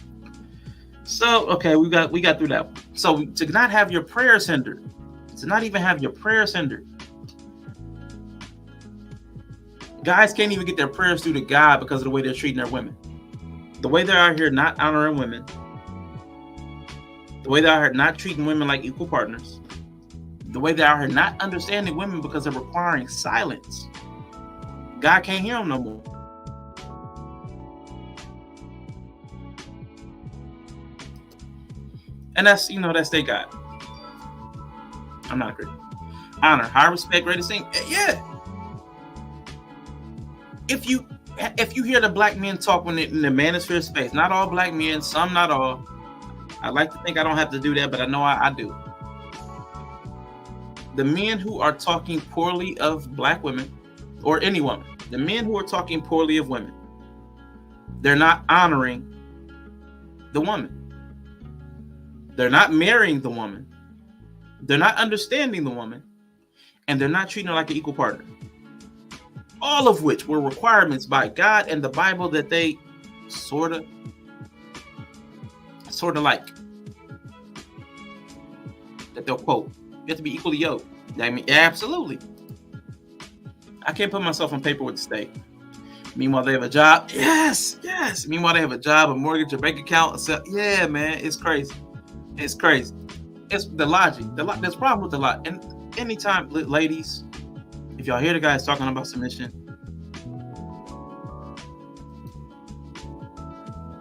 So, okay, we got through that one. So to not have your prayers hindered. To not even have your prayers hindered. Guys can't even get their prayers through to God because of the way they're treating their women. The way they're out here not honoring women. The way they're out here not treating women like equal partners. The way they're out here not understanding women because they're requiring silence. God can't hear them no more. And that's, that's their God. I'm not a Christian. Honor, high respect, great esteem. Yeah. If you hear the black men talk when in the manosphere space, not all black men, some, not all. I like to think I don't have to do that, but I know I do. The men who are talking poorly of black women, or any woman, the men who are talking poorly of women, they're not honoring the woman. They're not marrying the woman. They're not understanding the woman. And they're not treating her like an equal partner. All of which were requirements by God and the Bible that they sort of like. That they'll quote. You have to be equally yoked. I mean, absolutely. I can't put myself on paper with the state. Meanwhile, they have a job. Yes. Meanwhile, they have a job, a mortgage, a bank account. So, yeah, man, it's crazy. It's crazy. It's the logic. There's a problem with the logic. And anytime, ladies, if y'all hear the guys talking about submission,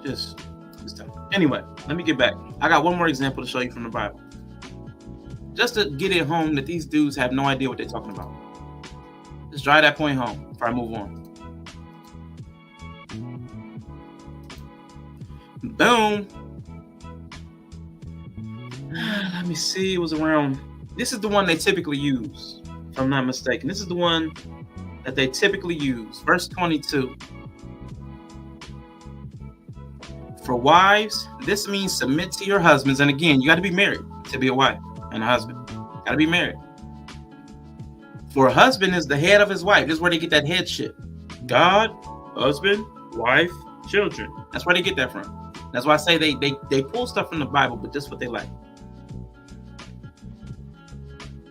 just tell me. Anyway, let me get back. I got one more example to show you from the Bible. Just to get it home that these dudes have no idea what they're talking about. Just drive that point home before I move on. Boom. Let me see. It was around. This is the one they typically use, if I'm not mistaken. This is the one that they typically use. Verse 22. For wives, this means submit to your husbands. And again, you got to be married to be a wife and a husband. Got to be married. For a husband is the head of his wife. This is where they get that headship. God, husband, wife, children. That's where they get that from. That's why I say they pull stuff from the Bible, but just what they like.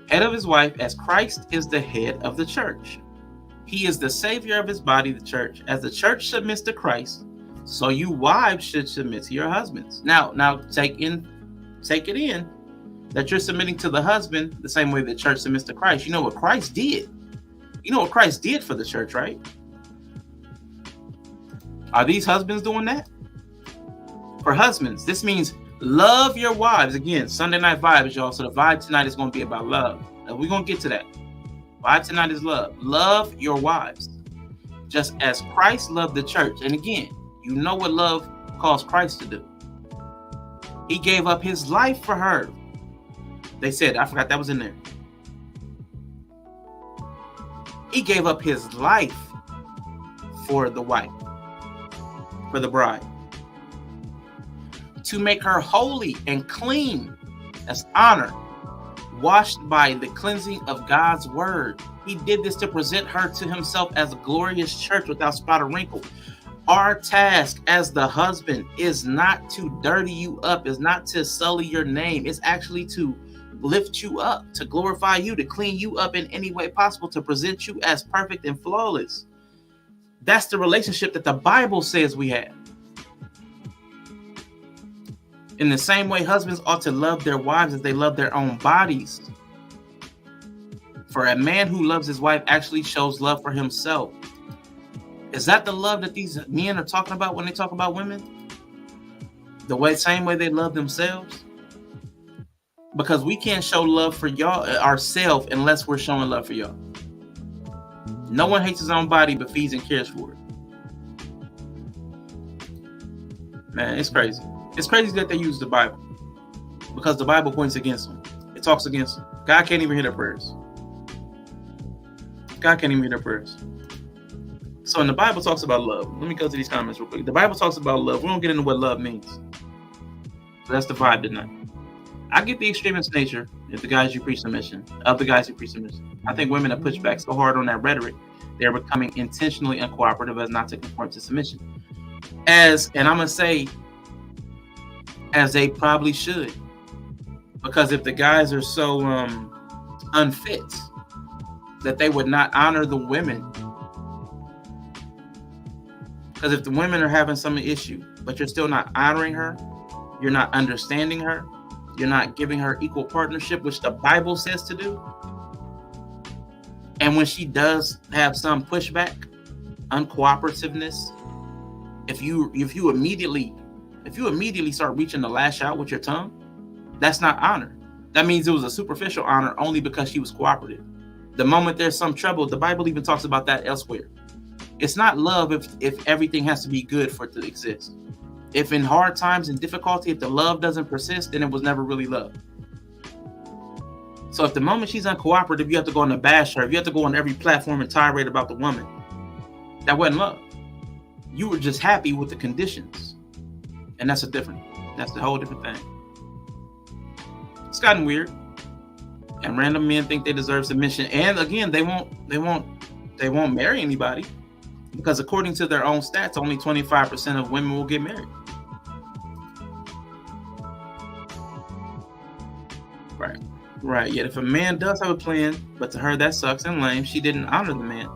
Head of his wife, as Christ is the head of the church. He is the savior of his body, the church. As the church submits to Christ, so you wives should submit to your husbands. Now take it in that you're submitting to the husband the same way the church submits to Christ. You know what Christ did? You know what Christ did for the church, right? Are these husbands doing that? For husbands, this means love your wives. Again, Sunday night vibes, y'all. So the vibe tonight is going to be about love. Now, we're going to get to that. Vibe tonight is love. Love your wives. Just as Christ loved the church. And again, you know what love caused Christ to do. He gave up his life for her. They said, I forgot that was in there. He gave up his life for the wife, for the bride, to make her holy and clean. That's honor, washed by the cleansing of God's word. He did this to present her to himself as a glorious church without spot or wrinkle. Our task as the husband is not to dirty you up, is not to sully your name. It's actually to lift you up, to glorify you, to clean you up in any way possible, to present you as perfect and flawless. That's the relationship that the Bible says we have. In the same way, husbands ought to love their wives as they love their own bodies. For a man who loves his wife actually shows love for himself. Is that the love that these men are talking about when they talk about women? Same way they love themselves? Because we can't show love for y'all ourselves unless we're showing love for y'all. No one hates his own body but feeds and cares for it. Man, it's crazy. It's crazy that they use the Bible because the Bible points against them. It talks against them. God can't even hear their prayers. God can't even hear their prayers. So when the Bible talks about love, let me go to these comments real quick. The Bible talks about love. We don't get into what love means. So that's the vibe tonight. I get the extremist nature of the guys who preach submission. I think women have pushed back so hard on that rhetoric, they're becoming intentionally uncooperative as not to conform to submission. And I'm going to say, as they probably should. Because if the guys are so unfit that they would not honor the women. Because if the women are having some issue, but you're still not honoring her, you're not understanding her, you're not giving her equal partnership, which the Bible says to do. And when she does have some pushback, uncooperativeness, if you immediately start reaching to lash out with your tongue, that's not honor. that means it was a superficial honor only because she was cooperative. The moment there's some trouble, the Bible even talks about that elsewhere. It's not love if everything has to be good for it to exist. If in hard times and difficulty, if the love doesn't persist, then it was never really love. So if the moment she's uncooperative, you have to go on and bash her. If you have to go on every platform and tirade about the woman, that wasn't love. You were just happy with the conditions. And that's a whole different thing. It's gotten weird. And random men think they deserve submission. And again, they won't marry anybody because according to their own stats, only 25% of women will get married. Right. Yet if a man does have a plan, but to her that sucks and lame, she didn't honor the man.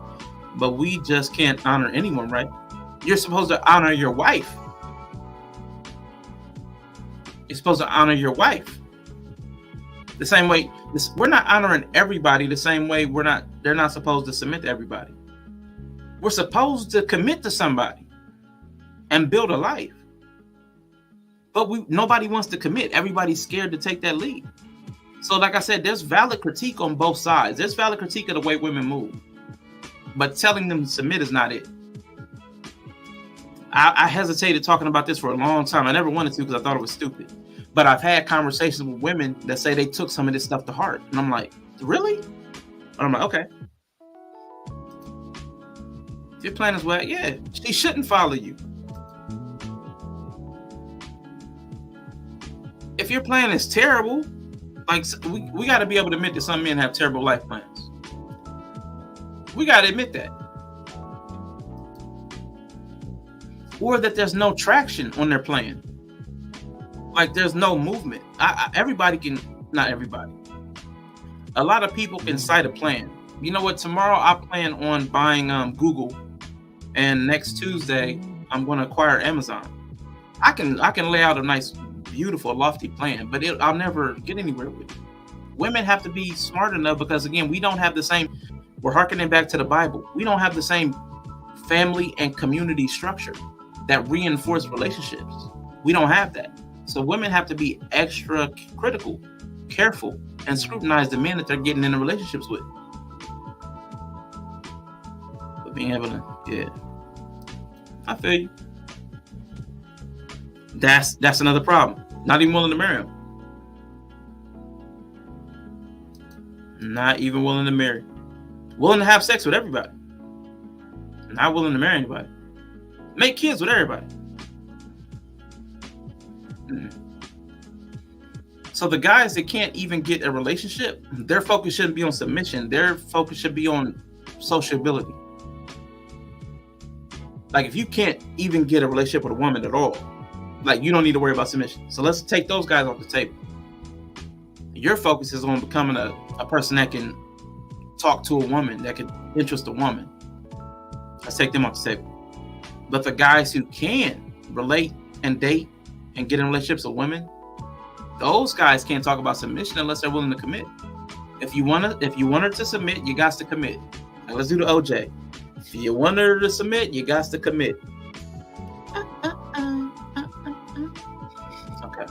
But we just can't honor anyone, right? You're supposed to honor your wife. You're supposed to honor your wife. The same way, we're not honoring everybody the same way they're not supposed to submit to everybody. We're supposed to commit to somebody and build a life. But nobody wants to commit. Everybody's scared to take that lead. So like I said, there's valid critique on both sides. There's valid critique of the way women move. But telling them to submit is not it. I hesitated talking about this for a long time. I never wanted to because I thought it was stupid. But I've had conversations with women that say they took some of this stuff to heart. And I'm like, really? And I'm like, okay. If your plan is well, yeah, she shouldn't follow you. If your plan is terrible, like we got to be able to admit that some men have terrible life plans. We got to admit that. Or that there's no traction on their plan. Like there's no movement. Everybody can, not everybody. A lot of people can cite a plan. You know what? Tomorrow I plan on buying Google, and next Tuesday I'm going to acquire Amazon. I can lay out a nice, beautiful, lofty plan, but I'll never get anywhere with it. Women have to be smart enough because again, we don't have the same. We're hearkening back to the Bible. We don't have the same family and community structure that reinforce relationships. We don't have that. So women have to be extra critical, careful, and scrutinize the men that they're getting into relationships with. But being able to, yeah, I feel you. That's another problem. Not even willing to marry him. Not even willing to marry. Willing to have sex with everybody. Not willing to marry anybody. Make kids with everybody. So the guys that can't even get a relationship, their focus shouldn't be on submission. Their focus should be on sociability. Like if you can't even get a relationship with a woman at all, like you don't need to worry about submission. So let's take those guys off the table. Your focus is on becoming a person that can talk to a woman, that can interest a woman. Let's take them off the table. But the guys who can relate and date and get in relationships with women, those guys can't talk about submission unless they're willing to commit. If you want her to submit, you got to commit. Now let's do the OJ. If you want her to submit, you got to commit. Okay.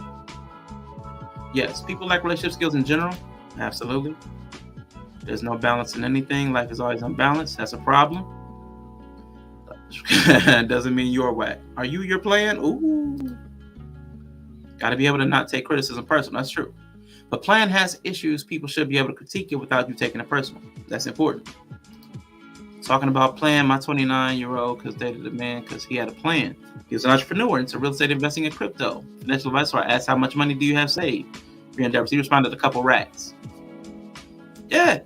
Yes, people like relationship skills in general. Absolutely. There's no balance in anything. Life is always unbalanced. That's a problem. Doesn't mean you're whack. Are you your plan? Ooh. Got to be able to not take criticism personal. That's true. But plan has issues. People should be able to critique it without you taking it personal. That's important. Talking about plan, my 29-year-old dated a man because he had a plan. He was an entrepreneur into real estate investing in crypto. Financial advisor, I asked, how much money do you have saved for your endeavors? He responded, a couple racks. Yeah.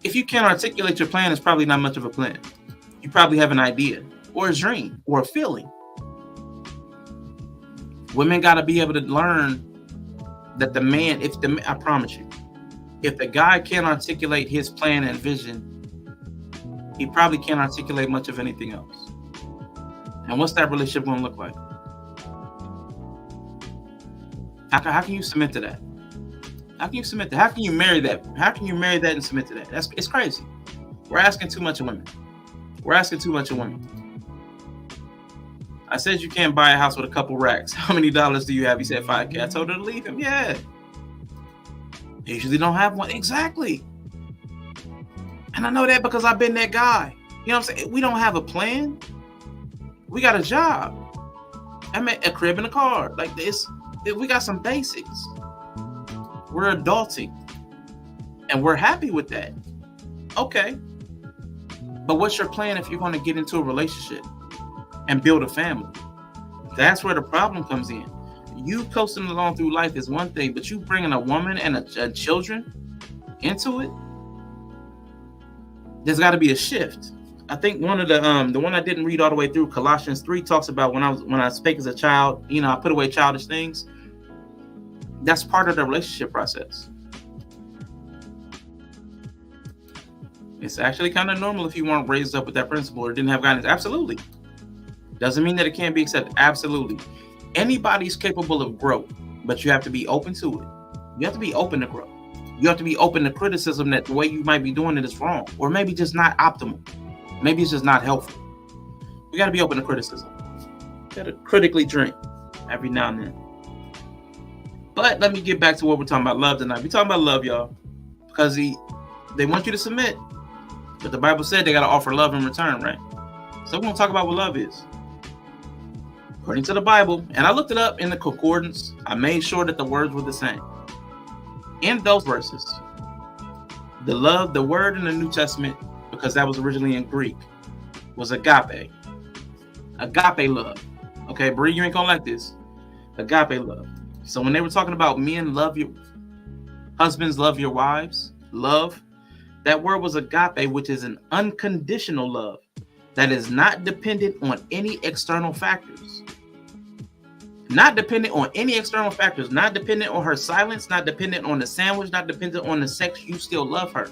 If you can't articulate your plan, it's probably not much of a plan. You probably have an idea or a dream or a feeling. Women got to be able to learn that the man, I promise you, if the guy can't articulate his plan and vision, he probably can't articulate much of anything else. And what's that relationship going to look like? How can you submit to that? How can you submit to that? How can you marry that? How can you marry that and submit to that? It's crazy. We're asking too much of women. We're asking too much of women. I said you can't buy a house with a couple racks. How many dollars do you have? He said $5,000. I told her to leave him. Yeah. They usually don't have one. Exactly. And I know that because I've been that guy. You know what I'm saying? We don't have a plan. We got a job. I mean, a crib and a car. Like this, we got some basics. We're adulting. And we're happy with that. Okay. But what's your plan if you're going to get into a relationship and build a family? That's where the problem comes in. You coasting along through life is one thing, but you bringing a woman and a children into it, there's got to be a shift. I think one of the one I didn't read all the way through, Colossians 3, talks about when I spake as a child, you know, I put away childish things. That's part of the relationship process. It's actually kind of normal if you weren't raised up with that principle or didn't have guidance. Absolutely. Doesn't mean that it can't be accepted. Absolutely. Anybody's capable of growth, but you have to be open to it. You have to be open to growth. You have to be open to criticism that the way you might be doing it is wrong, or maybe just not optimal. Maybe it's just not helpful. You got to be open to criticism. You got to critically drink every now and then. But let me get back to what we're talking about, love tonight. We're talking about love, y'all, because they want you to submit. But the Bible said they got to offer love in return, right? So we're going to talk about what love is. According to the Bible, and I looked it up in the concordance, I made sure that the words were the same. In those verses, the word in the New Testament, because that was originally in Greek, was agape. Agape love. Okay, Bree, you ain't gonna like this. Agape love. So when they were talking about men love your husbands, love your wives, love, that word was agape, which is an unconditional love that is not dependent on any external factors. Not dependent on any external factors, not dependent on her silence, not dependent on the sandwich, not dependent on the sex. You still love her.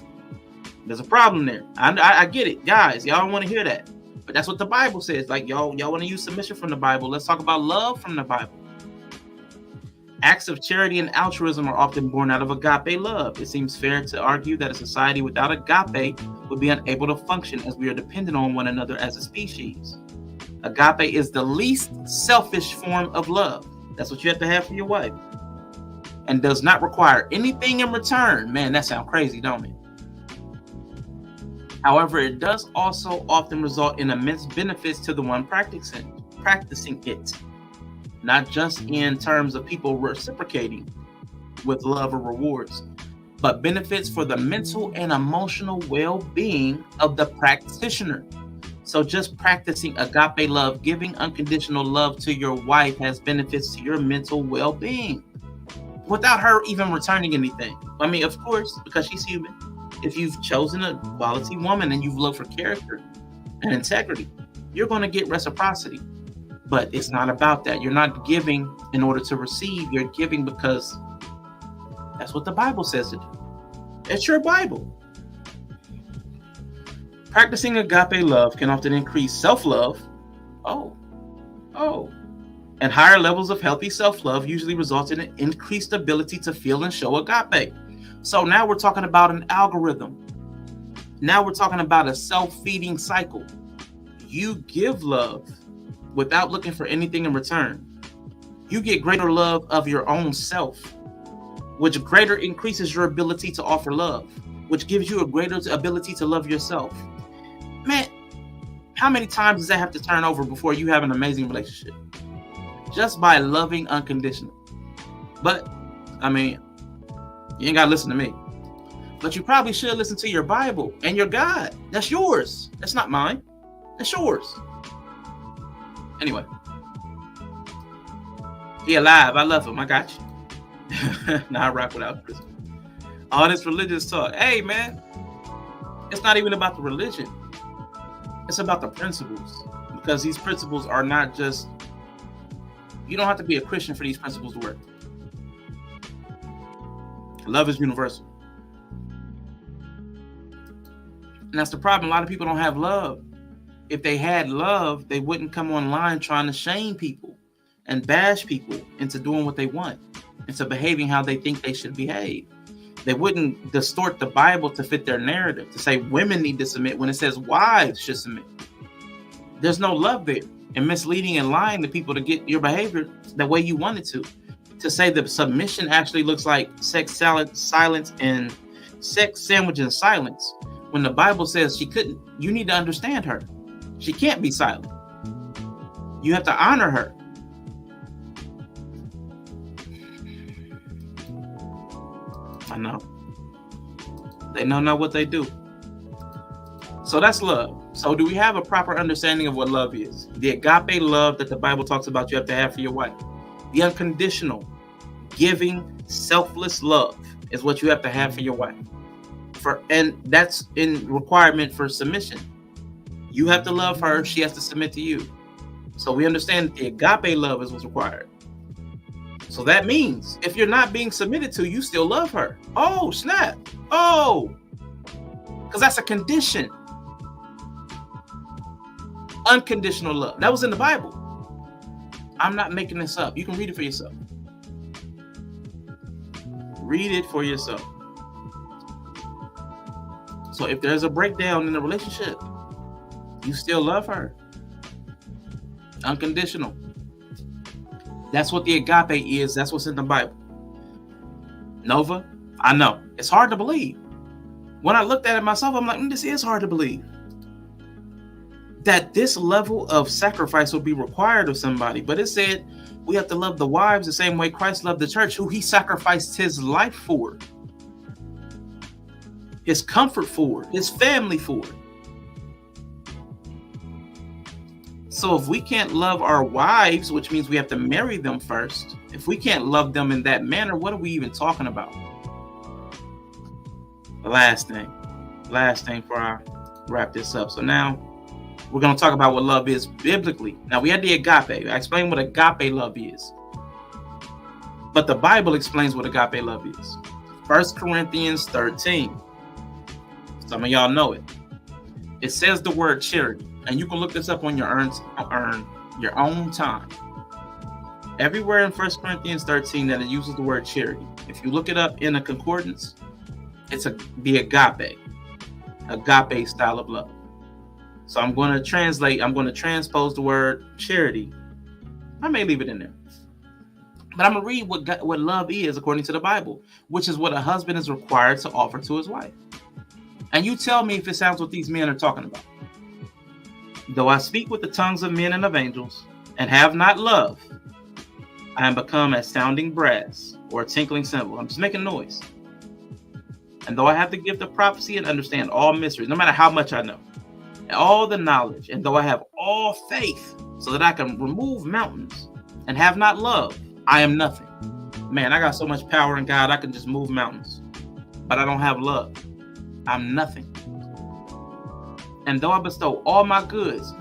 There's a problem there. I get it, guys. Y'all don't want to hear that, but that's what the Bible says. Like y'all want to use submission from the Bible. Let's talk about love from the Bible. Acts of charity and altruism are often born out of agape love. It seems fair to argue that a society without agape would be unable to function, as we are dependent on one another as a species. Agape is the least selfish form of love. That's what you have to have for your wife. And does not require anything in return. Man, that sounds crazy, don't it? However, it does also often result in immense benefits to the one practicing it. Not just in terms of people reciprocating with love or rewards, but benefits for the mental and emotional well-being of the practitioner. So just practicing agape love, giving unconditional love to your wife, has benefits to your mental well-being without her even returning anything. I mean, of course, because she's human. If you've chosen a quality woman and you've looked for character and integrity, you're going to get reciprocity. But it's not about that. You're not giving in order to receive. You're giving because that's what the Bible says to do. It's your Bible. Practicing agape love can often increase self-love. And higher levels of healthy self-love usually result in an increased ability to feel and show agape. So now we're talking about an algorithm. Now we're talking about a self-feeding cycle. You give love without looking for anything in return. You get greater love of your own self, which greater increases your ability to offer love, which gives you a greater ability to love yourself. Man, how many times does that have to turn over before you have an amazing relationship? Just by loving unconditionally. But, I mean, you ain't got to listen to me. But you probably should listen to your Bible and your God. That's yours. That's not mine. That's yours. Anyway. He alive. I love him. I got you. Now I rock without Christmas. All this religious talk. Hey, man. It's not even about the religion. It's about the principles. Because these principles are not just... You don't have to be a Christian for these principles to work. Love is universal. And that's the problem. A lot of people don't have love. If they had love, they wouldn't come online trying to shame people and bash people into doing what they want, into behaving how they think they should behave. They wouldn't distort the Bible to fit their narrative, to say women need to submit when it says wives should submit. There's no love there, and misleading and lying to people to get your behavior the way you want it to to say that submission actually looks like sex silence and sex sandwich and silence, when the Bible says she couldn't. You need to understand her. She can't be silent. You have to honor her. I know. They know not what they do. So that's love. So do we have a proper understanding of what love is? The agape love that the Bible talks about you have to have for your wife. The unconditional, giving, selfless love is what you have to have for your wife. And that's in requirement for submission. You have to love her. She has to submit to you. So we understand that the agape love is what's required. So that means if you're not being submitted to, you still love her. Oh, snap. Oh, because that's a condition. Unconditional love. That was in the Bible. I'm not making this up. You can read it for yourself. Read it for yourself. So if there's a breakdown in the relationship, you still love her. Unconditional. That's what the agape is. That's what's in the Bible. Nova, I know. It's hard to believe. When I looked at it myself, I'm like, this is hard to believe. That this level of sacrifice will be required of somebody. But it said we have to love the wives the same way Christ loved the church, who he sacrificed his life for, his comfort for, his family for. So if we can't love our wives, which means we have to marry them first, if we can't love them in that manner, what are we even talking about? The last thing before I wrap this up. So now we're going to talk about what love is biblically. Now we had the agape. I explained what agape love is. But the Bible explains what agape love is. 1 Corinthians 13. Some of y'all know it. It says the word charity. And you can look this up on your own time. Everywhere in 1 Corinthians 13 that it uses the word charity. If you look it up in a concordance, it's the agape style of love. So I'm going to transpose the word charity. I may leave it in there. But I'm going to read what love is according to the Bible, which is what a husband is required to offer to his wife. And you tell me if it sounds what these men are talking about. Though I speak with the tongues of men and of angels, and have not love, I am become as sounding brass or a tinkling cymbal. I'm just making noise. And though I have the gift of prophecy and understand all mysteries, no matter how much I know, and all the knowledge, and though I have all faith so that I can remove mountains, and have not love, I am nothing. Man, I got so much power in God, I can just move mountains. But I don't have love. I'm nothing. And though I bestow all my goods,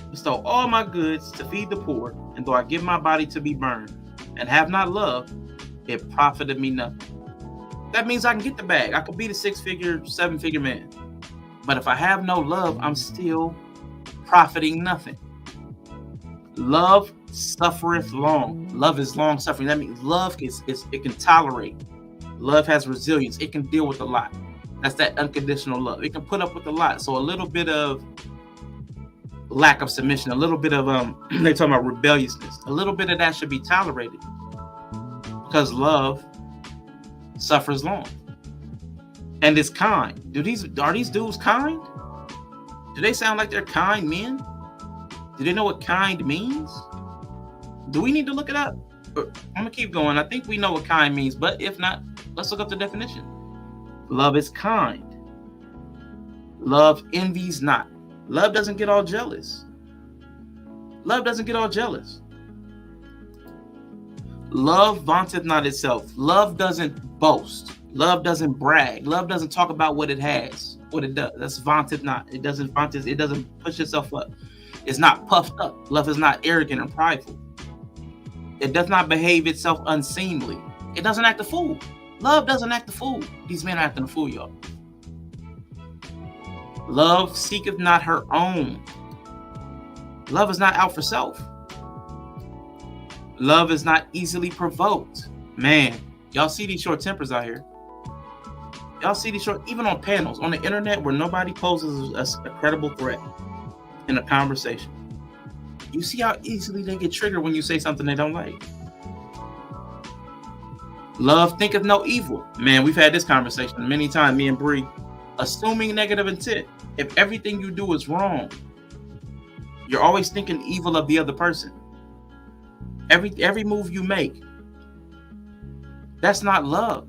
bestow all my goods to feed the poor, and though I give my body to be burned, and have not love, it profited me nothing. That means I can get the bag. I could be the 6-figure, 7-figure man. But if I have no love, I'm still profiting nothing. Love suffereth long. Love is long suffering. That means love it can tolerate. Love has resilience. It can deal with a lot. That's that unconditional love. It can put up with a lot. So a little bit of lack of submission, a little bit of they're talking about rebelliousness. A little bit of that should be tolerated because love suffers long and is kind. Are these dudes kind? Do they sound like they're kind men? Do they know what kind means? Do we need to look it up? I'm gonna keep going. I think we know what kind means, but if not, let's look up the definition. Love is kind. Love envies not. Love doesn't get all jealous. Love doesn't get all jealous. Love vaunteth not itself. Love doesn't boast. Love doesn't brag. Love doesn't talk about what it has, what it does. That's vaunteth not. It doesn't vaunt it. It doesn't push itself up. It's not puffed up. Love is not arrogant and prideful. It does not behave itself unseemly. It doesn't act a fool. Love doesn't act a fool. These men are acting a fool, y'all. Love seeketh not her own. Love is not out for self. Love is not easily provoked. Man, y'all see these short tempers out here. Y'all see these short, even on panels, on the internet where nobody poses a credible threat in a conversation. You see how easily they get triggered when you say something they don't like. Love thinketh no evil. Man, we've had this conversation many times, me and Bree. Assuming negative intent. If everything you do is wrong, you're always thinking evil of the other person. Every move you make, that's not love.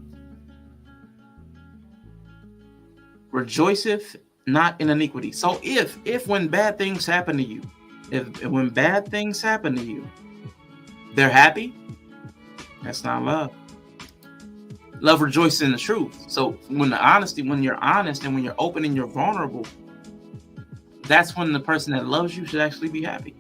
Rejoiceth not in iniquity. So if when bad things happen to you, if when bad things happen to you, they're happy, that's not love. Love rejoices in the truth. So when you're honest and when you're open and you're vulnerable, that's when the person that loves you should actually be happy.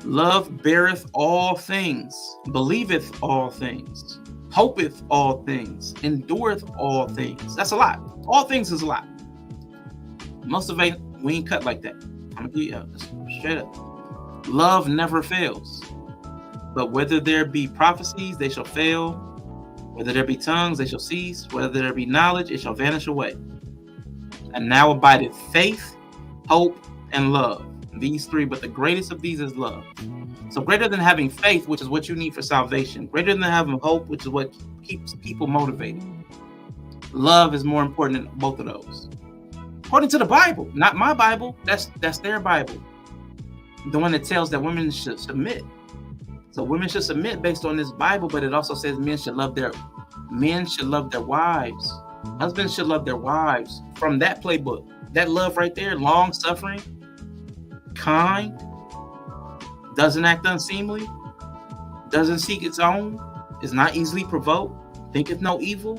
Love beareth all things, believeth all things, hopeth all things, endureth all things. That's a lot. All things is a lot. Most of it, we ain't cut like that. I'm gonna give you straight up. Love never fails. But whether there be prophecies, they shall fail. Whether there be tongues, they shall cease. Whether there be knowledge, it shall vanish away. And now abideth faith, hope, and love. These three, but the greatest of these is love. So greater than having faith, which is what you need for salvation, greater than having hope, which is what keeps people motivated, love is more important than both of those. According to the Bible, not my Bible, that's their Bible. The one that tells that women should submit. So women should submit based on this Bible, but it also says men should love their wives. Husbands should love their wives. From that playbook, that love right there, long suffering, kind, doesn't act unseemly, doesn't seek its own, is not easily provoked, thinketh no evil.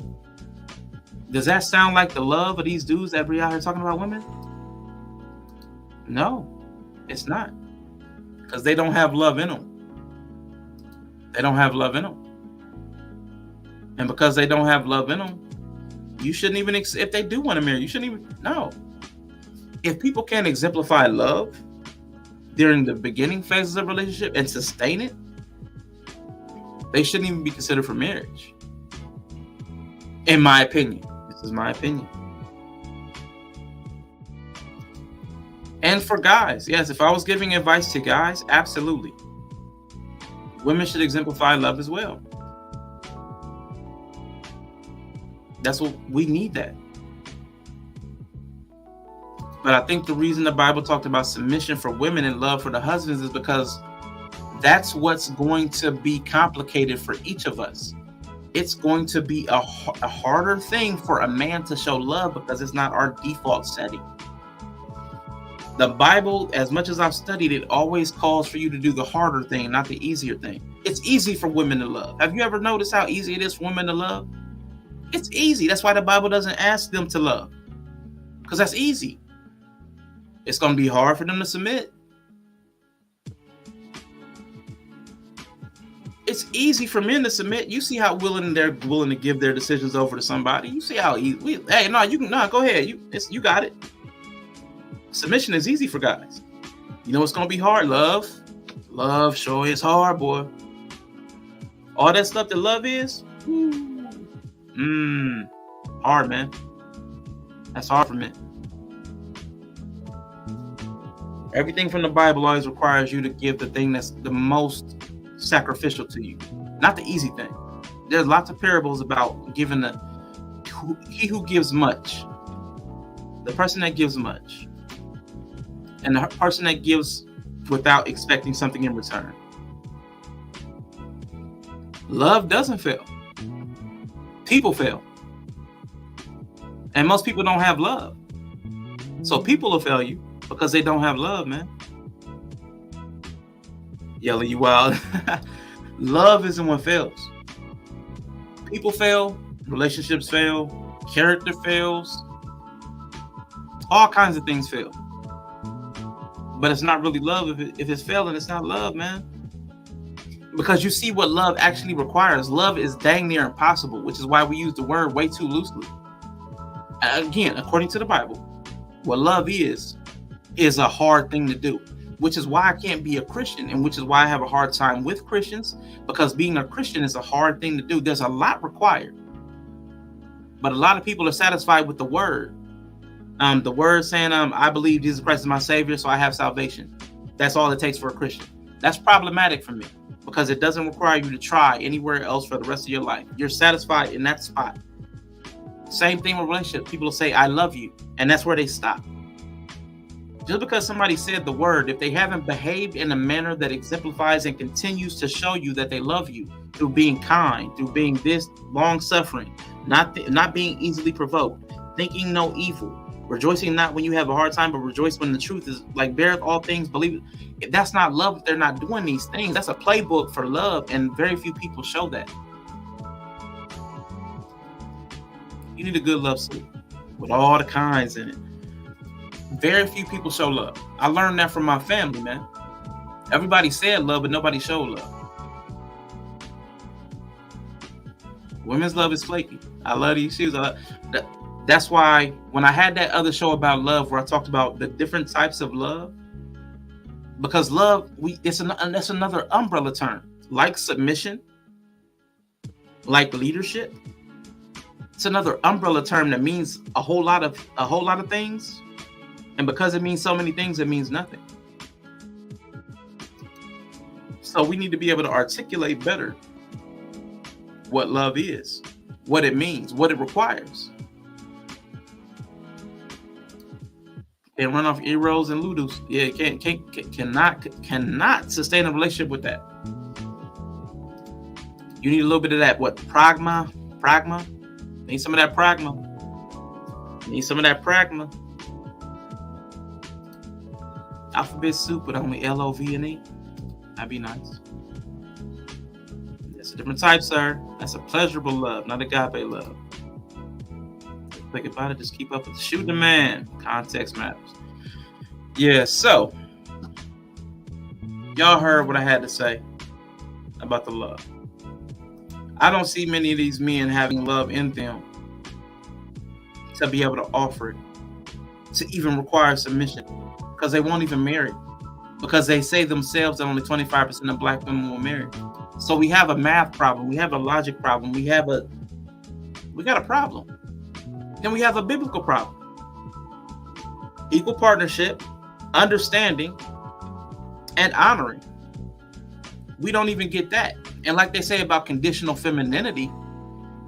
Does that sound like the love of these dudes that be out here talking about women? No, it's not. Because they don't have love in them. They don't have love in them. And because they don't have love in them, you shouldn't even, if they do want to marry, you shouldn't even, no. If people can't exemplify love during the beginning phases of a relationship and sustain it, they shouldn't even be considered for marriage. In my opinion. This is my opinion. And for guys, yes, if I was giving advice to guys, absolutely. Women should exemplify love as well. That's what we need, that. But I think the reason the Bible talked about submission for women and love for the husbands is because that's what's going to be complicated for each of us. It's going to be a harder thing for a man to show love because it's not our default setting. The Bible, as much as I've studied it, always calls for you to do the harder thing, not the easier thing. It's easy for women to love. Have you ever noticed how easy it is for women to love? It's easy. That's why the Bible doesn't ask them to love, because that's easy. It's going to be hard for them to submit. It's easy for men to submit. You see how they're willing to give their decisions over to somebody. You see how easy. Hey, no, you can. No, go ahead. You got it. Submission is easy for guys. You know what's going to be hard? Love. Love sure is hard, boy. All that stuff that love is, hard, man. That's hard for men. Everything from the Bible always requires you to give the thing that's the most sacrificial to you, not the easy thing. There's lots of parables about giving he who gives much, the person that gives much, and the person that gives without expecting something in return. Love doesn't fail. People fail. And most people don't have love. So people will fail you because they don't have love, man. Yelling you wild. Love isn't what fails. People fail. Relationships fail. Character fails. All kinds of things fail. But it's not really love. If it's failing, it's not love, man. Because you see what love actually requires. Love is dang near impossible, which is why we use the word way too loosely. Again, according to the Bible, what love is a hard thing to do, which is why I can't be a Christian, and which is why I have a hard time with Christians, because being a Christian is a hard thing to do. There's a lot required. But a lot of people are satisfied with the word. The word saying, I believe Jesus Christ is my Savior, so I have salvation. That's all it takes for a Christian. That's problematic for me, because it doesn't require you to try anywhere else for the rest of your life. You're satisfied in that spot. Same thing with relationships. People say, I love you, and that's where they stop. Just because somebody said the word, if they haven't behaved in a manner that exemplifies and continues to show you that they love you through being kind, through being this long-suffering, not being easily provoked, thinking no evil, rejoicing not when you have a hard time, but rejoice when the truth is like beareth all things, believe it. If that's not love, if they're not doing these things, that's a playbook for love, and very few people show that. You need a good love suit with all the kinds in it. Very few people show love. I learned that from my family, man. Everybody said love, but nobody showed love. Women's love is flaky. I love these shoes. That's why when I had that other show about love, where I talked about the different types of love, because love, that's another umbrella term, like submission, like leadership. It's another umbrella term that means a whole lot of things. And because it means so many things, it means nothing. So we need to be able to articulate better what love is, what it means, what it requires. And run off Eros and Ludus. Yeah, cannot sustain a relationship with that. You need a little bit of that, what? Pragma? Need some of that pragma. Alphabet soup with only L-O-V and E. That'd be nice. That's a different type, sir. That's a pleasurable love, not agape love. Think about it, just keep up with the shoot demand. Context matters. Yeah, so y'all heard what I had to say about the love. I don't see many of these men having love in them to be able to offer it, to even require submission. Because they won't even marry. Because they say themselves that only 25% of black women will marry. So we have a math problem. We have a logic problem. We got a problem. Then we have a biblical problem. Equal partnership, understanding, and honoring. We don't even get that. And like they say about conditional femininity,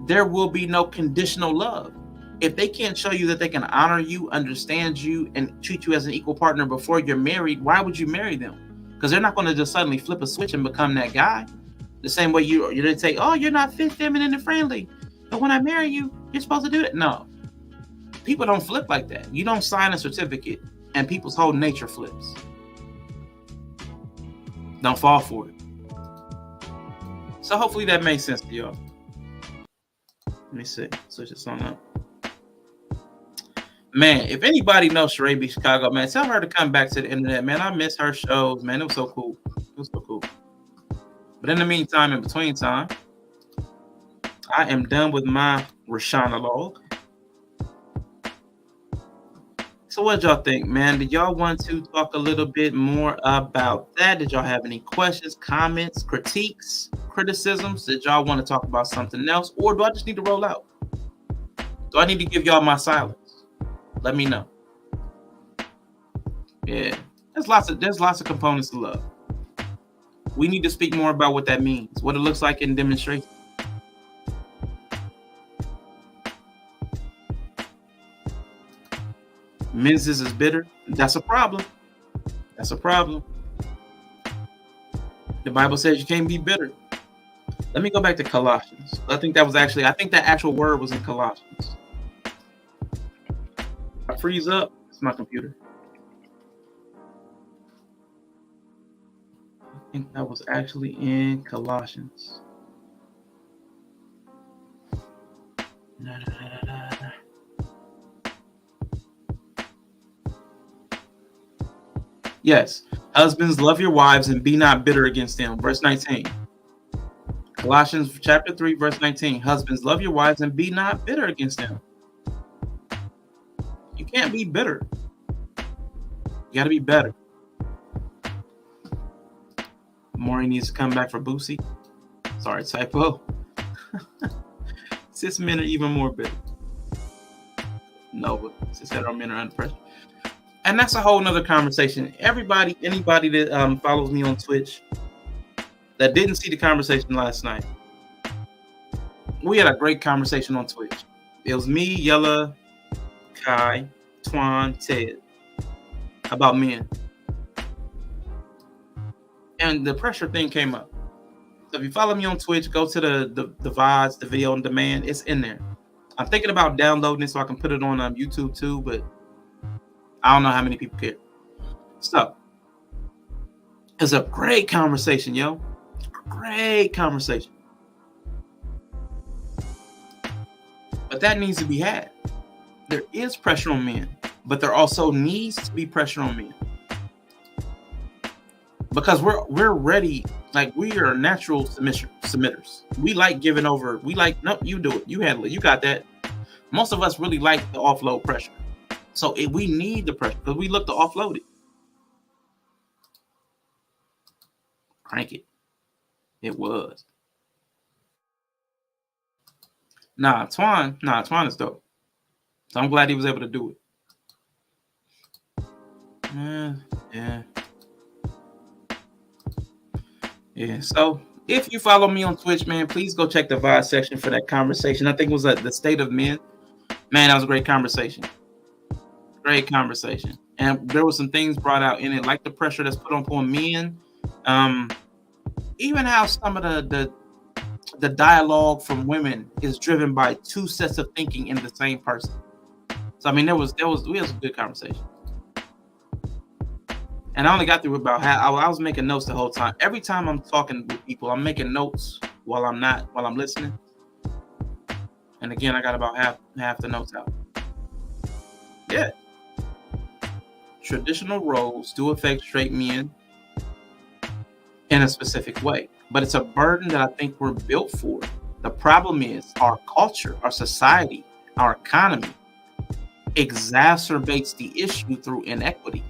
there will be no conditional love. If they can't show you that they can honor you, understand you, and treat you as an equal partner before you're married, why would you marry them? Because they're not going to just suddenly flip a switch and become that guy. The same way you didn't say, oh, you're not fit, feminine, and friendly, but when I marry you, you're supposed to do it. No. People don't flip like that. You don't sign a certificate and people's whole nature flips. Don't fall for it. So hopefully that makes sense to y'all. Let me see. Switch this on up. Man, if anybody knows Charae B Chicago, man, tell her to come back to the internet, man. I miss her shows, man. It was so cool. But in the meantime, in between time, I am done with my Rashanologue. So what y'all think, man? Did y'all want to talk a little bit more about that? Did y'all have any questions, comments, critiques, criticisms? Did y'all want to talk about something else? Or do I just need to roll out? Do I need to give y'all my silence? Let me know. Yeah, there's lots of components to love. We need to speak more about what that means, what it looks like in demonstration. Men's is bitter. That's a problem. The Bible says you can't be bitter. Let me go back to Colossians. I think that actual word was in Colossians. I freeze up. It's my computer. I think that was actually in Colossians. Yes. Husbands, love your wives and be not bitter against them. Verse 19. Colossians chapter 3, verse 19. Husbands, love your wives and be not bitter against them. You can't be bitter. You got to be better. Maury needs to come back for Boosie. Sorry, typo. Cis men are even more bitter. No, but cis hetero men are under pressure. And that's a whole nother conversation. Anybody that follows me on Twitch, that didn't see the conversation last night, we had a great conversation on Twitch. It was me, Yella, Kai, Twan, Ted, about men. And the pressure thing came up. So if you follow me on Twitch, go to the VODs, the video on demand. It's in there. I'm thinking about downloading it so I can put it on YouTube too, but I don't know how many people care. So it's a great conversation, yo. Great conversation. But that needs to be had. There is pressure on men, but there also needs to be pressure on men. Because we're ready, like we are natural submitters. We like giving over. We like, nope, you do it. You handle it. You got that. Most of us really like the offload pressure. So we need the pressure because we look to offload it. Crank it. It was. Twan is dope. So I'm glad he was able to do it. Yeah. So if you follow me on Twitch, man, please go check the VOD section for that conversation. I think it was the state of men. Man, that was a great conversation. Great conversation. And there were some things brought out in it, like the pressure that's put upon men. Even how some of the dialogue from women is driven by two sets of thinking in the same person. So I mean, we had some good conversation. And I only got through about half. I was making notes the whole time. Every time I'm talking with people, I'm making notes while I'm listening. And again, I got about half the notes out. Yeah. Traditional roles do affect straight men in a specific way, but it's a burden that I think we're built for. The problem is our culture, our society, our economy exacerbates the issue through inequity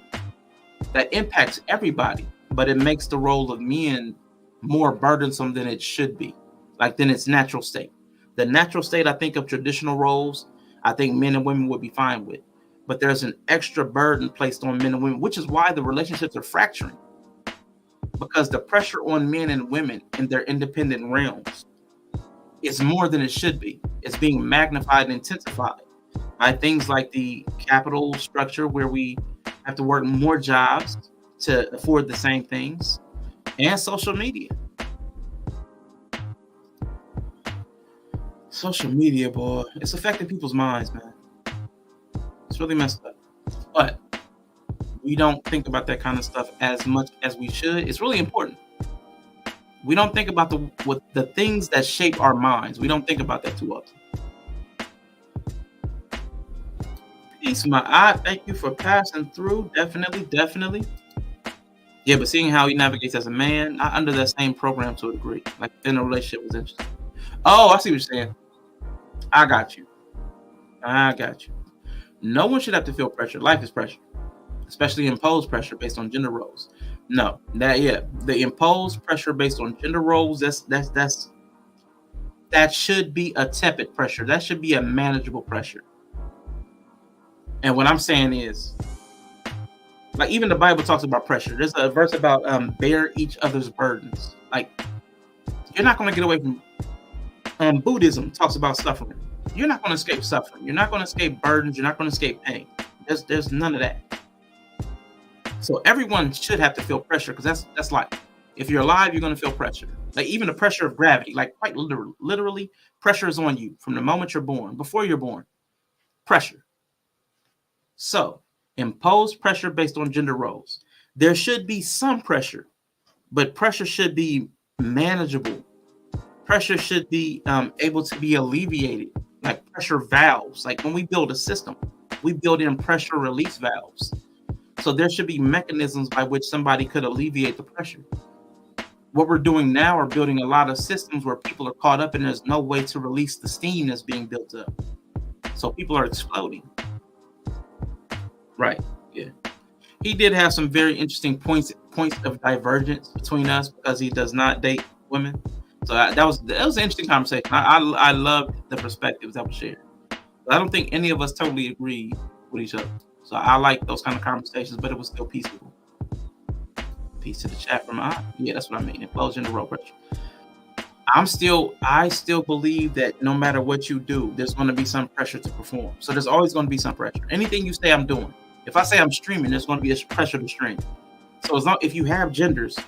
that impacts everybody, but it makes the role of men more burdensome than it should be, like than its natural state. The natural state, I think, of traditional roles, I think men and women would be fine with, but there's an extra burden placed on men and women, which is why the relationships are fracturing, because the pressure on men and women in their independent realms is more than it should be. It's being magnified and intensified by things like the capital structure, where we have to work more jobs to afford the same things, and social media. Social media, boy, it's affecting people's minds, man. It's really messed up. But we don't think about that kind of stuff as much as we should. It's really important. We don't think about the things that shape our minds. We don't think about that too often. Peace, my eye. Thank you for passing through. Definitely. Yeah, but seeing how he navigates as a man, not under that same program to a degree. Like in a relationship was interesting. Oh, I see what you're saying. I got you. No one should have to feel pressure. Life is pressure, especially imposed pressure based on gender roles. No, the imposed pressure based on gender roles, that should be a tepid pressure. That should be a manageable pressure. And what I'm saying is, like, even the Bible talks about pressure. There's a verse about bear each other's burdens. Like, you're not going to get away from. Buddhism talks about suffering. You're not going to escape suffering. You're not going to escape burdens. You're not going to escape pain. There's none of that. So everyone should have to feel pressure, because that's life. If you're alive, you're going to feel pressure. Like even the pressure of gravity, like quite literally, pressure is on you from the moment you're born, before you're born. Pressure. So impose pressure based on gender roles. There should be some pressure, but pressure should be manageable. Pressure should be able to be alleviated, like pressure valves. Like when we build a system, we build in pressure release valves. So there should be mechanisms by which somebody could alleviate the pressure. What we're doing now are building a lot of systems where people are caught up and there's no way to release the steam that's being built up. So people are exploding. Right, yeah. He did have some very interesting points of divergence between us, because he does not date women. So that was an interesting conversation. I loved the perspectives that were shared. But I don't think any of us totally agreed with each other. So I like those kind of conversations, but it was still peaceful. Peace to the chat from yeah, that's what I mean. Implosion to road pressure. I still believe that no matter what you do, there's going to be some pressure to perform. So there's always going to be some pressure. Anything you say I'm doing. If I say I'm streaming, there's going to be a pressure to stream. So if you have genders,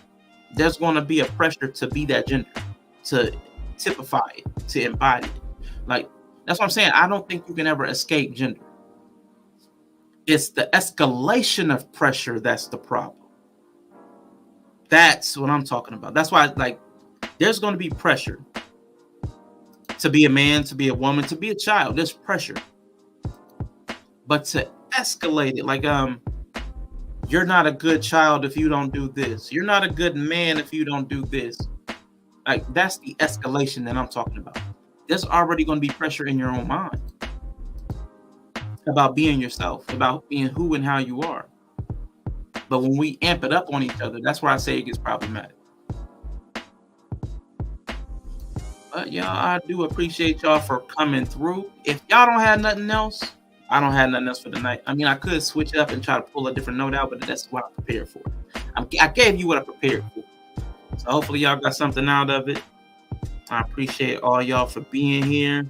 there's going to be a pressure to be that gender, to typify it, to embody it. Like, that's what I'm saying. I don't think you can ever escape gender. It's the escalation of pressure that's the problem. That's what I'm talking about. That's why, like, there's going to be pressure to be a man, to be a woman, to be a child. There's pressure. But to escalate it, like, you're not a good child if you don't do this. You're not a good man if you don't do this. Like, that's the escalation that I'm talking about. There's already going to be pressure in your own mind about being yourself, about being who and how you are. But when we amp it up on each other, that's where I say it gets problematic. But y'all, I do appreciate y'all for coming through. If y'all don't have nothing else, I don't have nothing else for the night. I mean, I could switch it up and try to pull a different note out, but that's what I prepared for. I gave you what I prepared for. So hopefully y'all got something out of it. I appreciate all y'all for being here.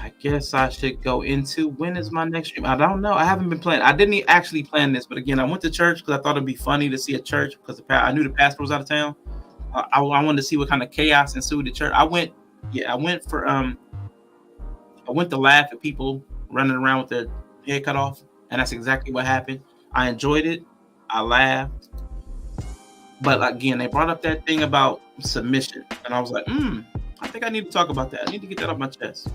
I guess I should go into when is my next stream. I don't know. I haven't been planning. I didn't actually plan this, but again, I went to church because I thought it'd be funny to see a church because I knew the pastor was out of town. I wanted to see what kind of chaos ensued at church. I went to laugh at people running around with their head cut off, and that's exactly what happened. I enjoyed it. I laughed. But again, they brought up that thing about submission, and I was like, I think I need to talk about that. I need to get that off my chest.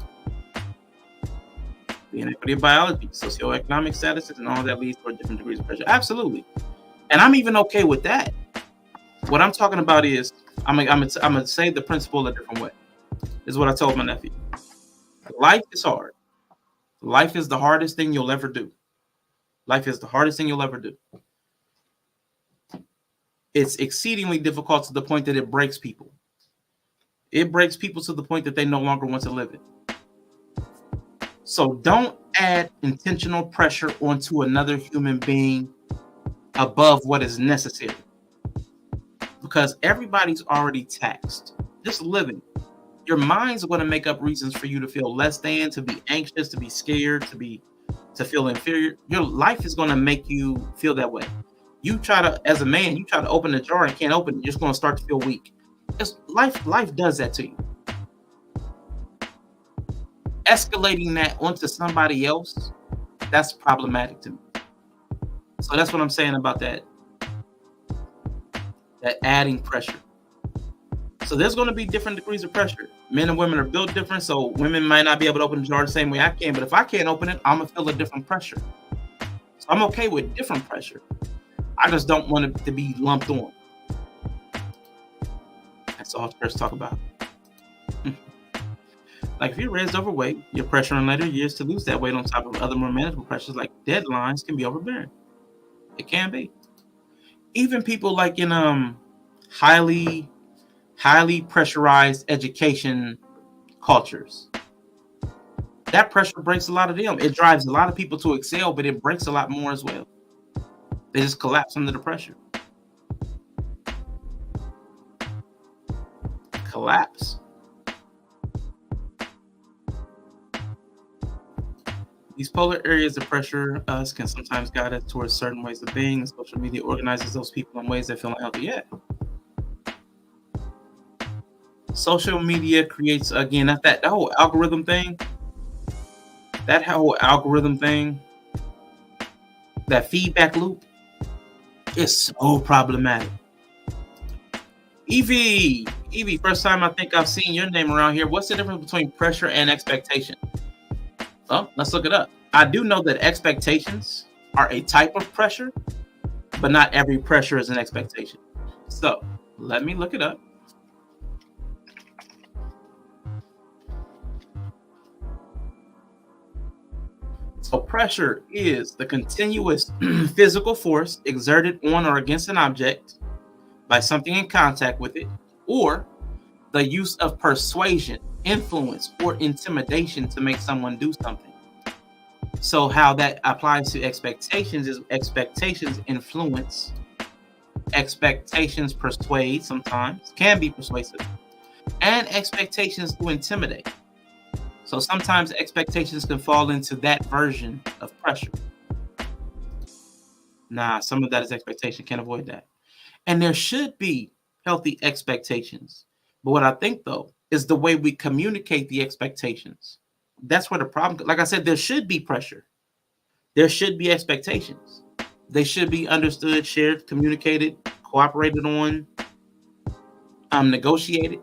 The inequity of biology, socioeconomic statuses, and all that leads to different degrees of pressure. Absolutely. And I'm even okay with that. What I'm talking about is I'm gonna say the principle a different way. This is what I told my nephew. Life is hard. Life is the hardest thing you'll ever do. Life is the hardest thing you'll ever do. It's exceedingly difficult to the point that it breaks people. It breaks people to the point that they no longer want to live it. So don't add intentional pressure onto another human being above what is necessary. Because everybody's already taxed. Just living. Your mind's going to make up reasons for you to feel less than, to be anxious, to be scared, to feel inferior. Your life is going to make you feel that way. You try to, as a man, you try to open the jar and can't open it. You're just going to start to feel weak. Life does that to you. Escalating that onto somebody else, that's problematic to me. So that's what I'm saying about that adding pressure. So there's going to be different degrees of pressure. Men and women are built different, so women might not be able to open the jar the same way I can, but if I can't open it, I'm going to feel a different pressure. So I'm okay with different pressure. I just don't want it to be lumped on. That's all church talk about. Like if you're raised overweight, your pressure in later years to lose that weight on top of other more manageable pressures like deadlines can be overbearing. It can be. Even people like in highly pressurized education cultures, that pressure breaks a lot of them. It drives a lot of people to excel, but it breaks a lot more as well. They just collapse under the pressure. Collapse. These polar areas of pressure us can sometimes guide us towards certain ways of being, and social media organizes those people in ways that feel unhealthy. Yeah. Social media creates, again, that whole algorithm thing. That whole algorithm thing, that feedback loop is so problematic. Evie, first time I think I've seen your name around here. What's the difference between pressure and expectation? Well, let's look it up. I do know that expectations are a type of pressure, but not every pressure is an expectation. So let me look it up. So pressure is the continuous physical force exerted on or against an object by something in contact with it, or the use of persuasion, influence, or intimidation to make someone do something. So how that applies to expectations is expectations influence, expectations persuade, sometimes can be persuasive, and expectations do intimidate. So sometimes expectations can fall into that version of pressure. Nah, some of that is expectation. Can't avoid that. And there should be healthy expectations. But what I think, though, is the way we communicate the expectations. That's where the problem, like I said, there should be pressure. There should be expectations. They should be understood, shared, communicated, cooperated on, negotiated.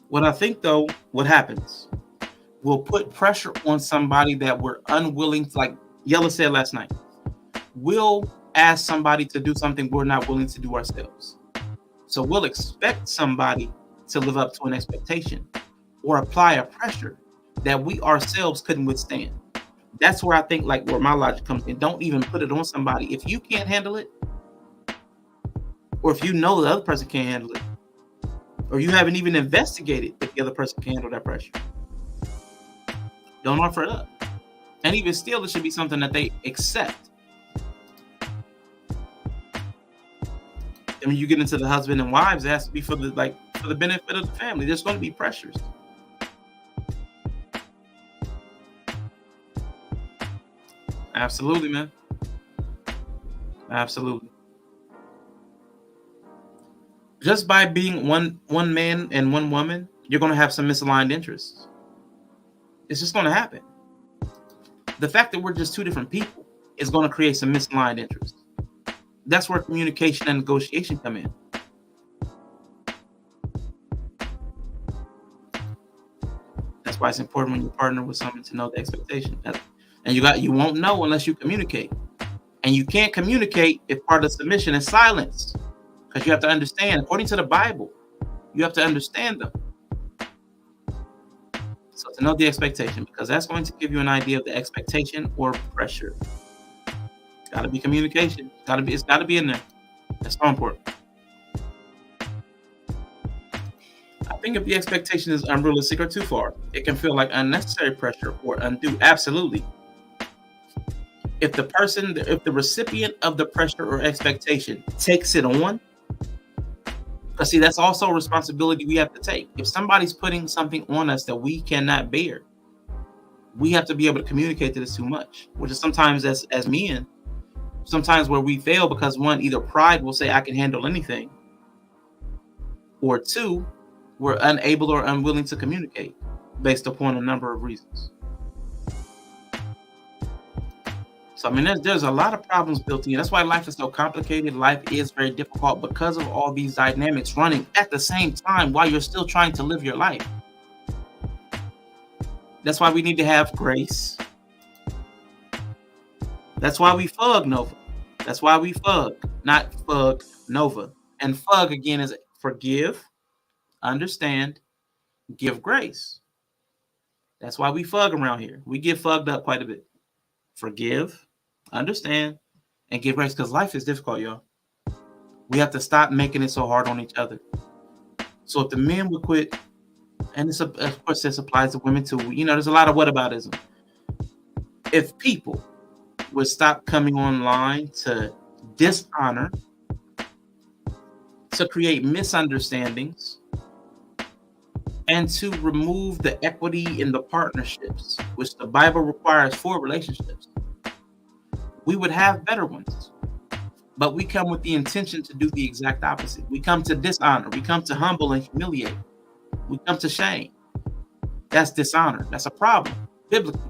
What I think, though, what happens, we'll put pressure on somebody that we're unwilling to, like Yella said last night. We'll ask somebody to do something we're not willing to do ourselves. So we'll expect somebody to live up to an expectation or apply a pressure that we ourselves couldn't withstand. That's where I think, like, where my logic comes in. Don't even put it on somebody. If you can't handle it, or if you know the other person can't handle it, or you haven't even investigated if the other person can handle that pressure, don't offer it up. And even still, it should be something that they accept. And when you get into the husband and wives, it has to be for the benefit of the family. There's going to be pressures. Absolutely, man. Absolutely. Just by being one man and one woman, you're going to have some misaligned interests. It's just going to happen. The fact that we're just two different people is going to create some misaligned interests. That's where communication and negotiation come in. That's why it's important when you partner with someone to know the expectation. And you won't know unless you communicate. And you can't communicate if part of submission is silence. Because you have to understand, according to the Bible, you have to understand them. So to know the expectation, because that's going to give you an idea of the expectation or pressure. It's got to be communication. It's got to be in there. That's so important. I think if the expectation is unrealistic or too far, it can feel like unnecessary pressure or undue. Absolutely. If the recipient of the pressure or expectation takes it on, because see, that's also a responsibility we have to take. If somebody's putting something on us that we cannot bear, we have to be able to communicate that it's too much, which is sometimes as men, sometimes where we fail because one, either pride will say I can handle anything, or two, we're unable or unwilling to communicate based upon a number of reasons. So, I mean, there's a lot of problems built in. That's why life is so complicated. Life is very difficult because of all these dynamics running at the same time while you're still trying to live your life. That's why we need to have grace. That's why we fug Nova. That's why we fug, not fug Nova. And fug, again, is forgive, understand, give grace. That's why we fug around here. We get fugged up quite a bit. Forgive, understand, and give grace, because life is difficult, y'all. We have to stop making it so hard on each other. So if the men would quit, and this, of course, this applies to women too. You know, there's a lot of whataboutism. If people would stop coming online to dishonor, to create misunderstandings, and to remove the equity in the partnerships, which the Bible requires for relationships, we would have better ones. But we come with the intention to do the exact opposite. We come to dishonor. We come to humble and humiliate. We come to shame. That's dishonor. That's a problem, biblically.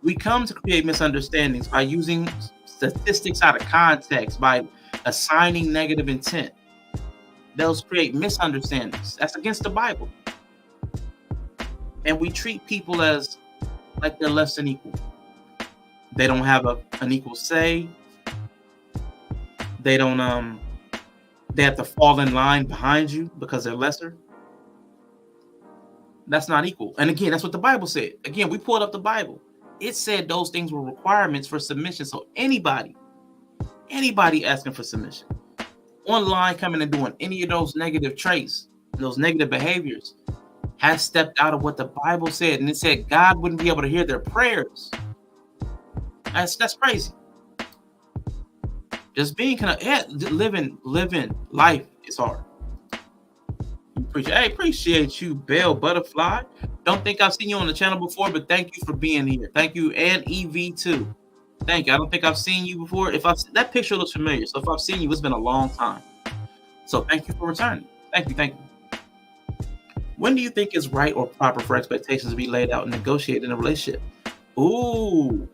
We come to create misunderstandings by using statistics out of context, by assigning negative intent. Those create misunderstandings. That's against the Bible. And we treat people as like they're less than equal. They don't have an equal say. They don't they have to fall in line behind you because they're lesser. That's not equal. And again, that's what the Bible said. Again, we pulled up the Bible. It said those things were requirements for submission. So anybody asking for submission, online coming and doing any of those negative traits, those negative behaviors, has stepped out of what the Bible said, and it said God wouldn't be able to hear their prayers. That's crazy. Just being living life is hard. Appreciate you, Bell Butterfly. Don't think I've seen you on the channel before, but thank you for being here. Thank you, and EV too. Thank you. I don't think I've seen you before. That picture looks familiar, so if I've seen you, it's been a long time. So thank you for returning. Thank you. When do you think is right or proper for expectations to be laid out and negotiated in a relationship? Ooh.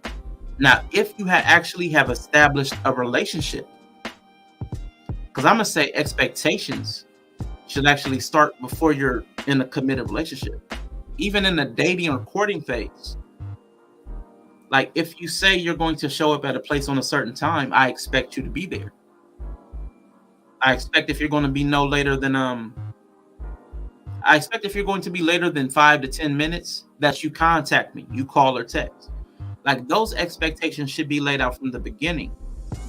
Now, if you actually have established a relationship, because I'm going to say expectations should actually start before you're in a committed relationship. Even in the dating or courting phase. Like, if you say you're going to show up at a place on a certain time, I expect you to be there. I expect if you're going to be no later than I expect if you're going to be later than 5 to 10 minutes, that you contact me, you call or text. Like, those expectations should be laid out from the beginning.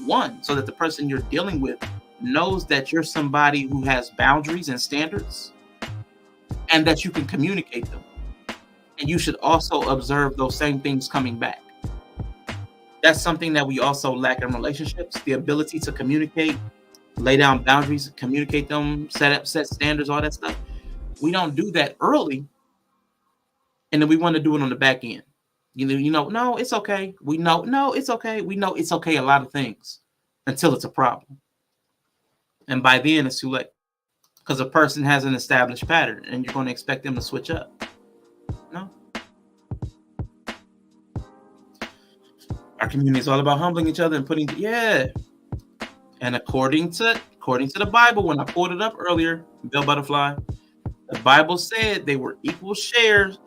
One, so that the person you're dealing with knows that you're somebody who has boundaries and standards and that you can communicate them. And you should also observe those same things coming back. That's something that we also lack in relationships, the ability to communicate, lay down boundaries, communicate them, set standards, all that stuff. We don't do that early, and then we want to do it on the back end. You know, no, it's okay. We know, no, it's okay. We know it's okay a lot of things until it's a problem. And by then it's too late because a person has an established pattern and you're going to expect them to switch up. No. Our community is all about humbling each other and putting, And according to the Bible, when I pulled it up earlier, Bill Butterfly, the Bible said they were equal shares,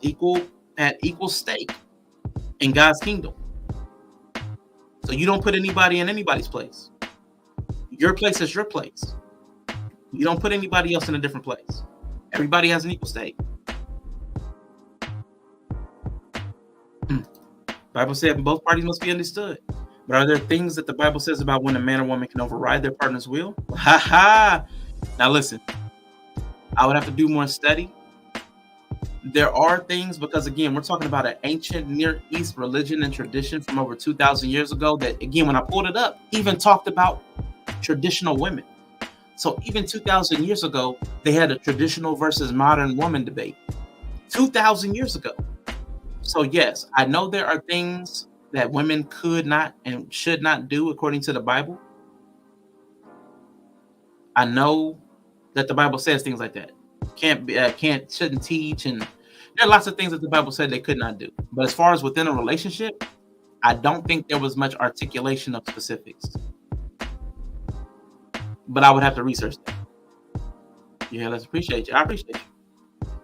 at equal stake in God's kingdom. So you don't put anybody in anybody's place. Your place is your place. You don't put anybody else in a different place. Everybody has an equal stake. Bible said both parties must be understood. But are there things that the Bible says about when a man or woman can override their partner's will? Now listen, I would have to do more study. There are things, because again, we're talking about an ancient Near East religion and tradition from over 2,000 years ago that, again, when I pulled it up, even talked about traditional women. So even 2,000 years ago, they had a traditional versus modern woman debate. 2,000 years ago. So yes, I know there are things that women could not and should not do according to the Bible. I know that the Bible says things like that. Shouldn't teach, and there are lots of things that the Bible said they could not do. But as far as within a relationship, I don't think there was much articulation of specifics. But I would have to research that. Yeah, let's appreciate you. I appreciate you.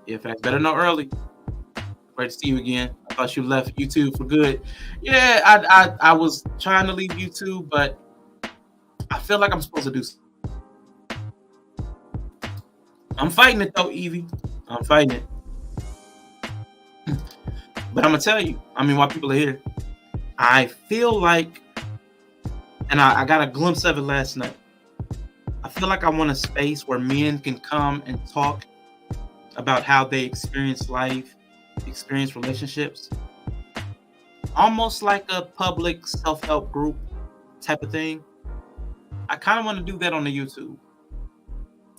Yeah, facts. Better know early. Great to see you again. I thought you left YouTube for good. Yeah, I was trying to leave YouTube, but I feel like I'm supposed to do something. I'm fighting it though, Evie. I'm fighting it. But I'm gonna tell you, while people are here, I feel like, and I got a glimpse of it last night. I feel like I want a space where men can come and talk about how they experience life, experience relationships. Almost like a public self-help group type of thing. I kind of want to do that on the YouTube.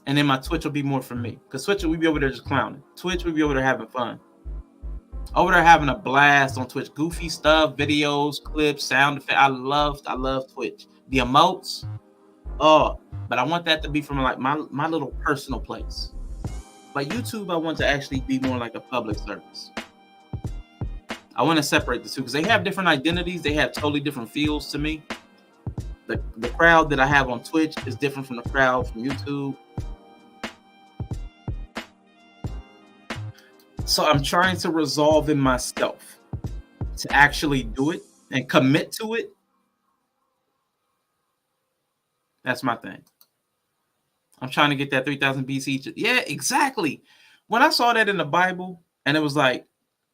And then my Twitch will be more for me. Because Twitch, we'll be over there just clowning. Twitch, we'll be over there having fun. Over there having a blast on Twitch. Goofy stuff, videos, clips, sound effects. I love Twitch. The emotes. Oh, but I want that to be from like my little personal place. But YouTube, I want to actually be more like a public service. I want to separate the two because they have different identities. They have totally different feels to me. The crowd that I have on Twitch is different from the crowd from YouTube. So I'm trying to resolve in myself to actually do it and commit to it. That's my thing. I'm trying to get that 3000 BC. Yeah, exactly. When I saw that in the Bible and it was like,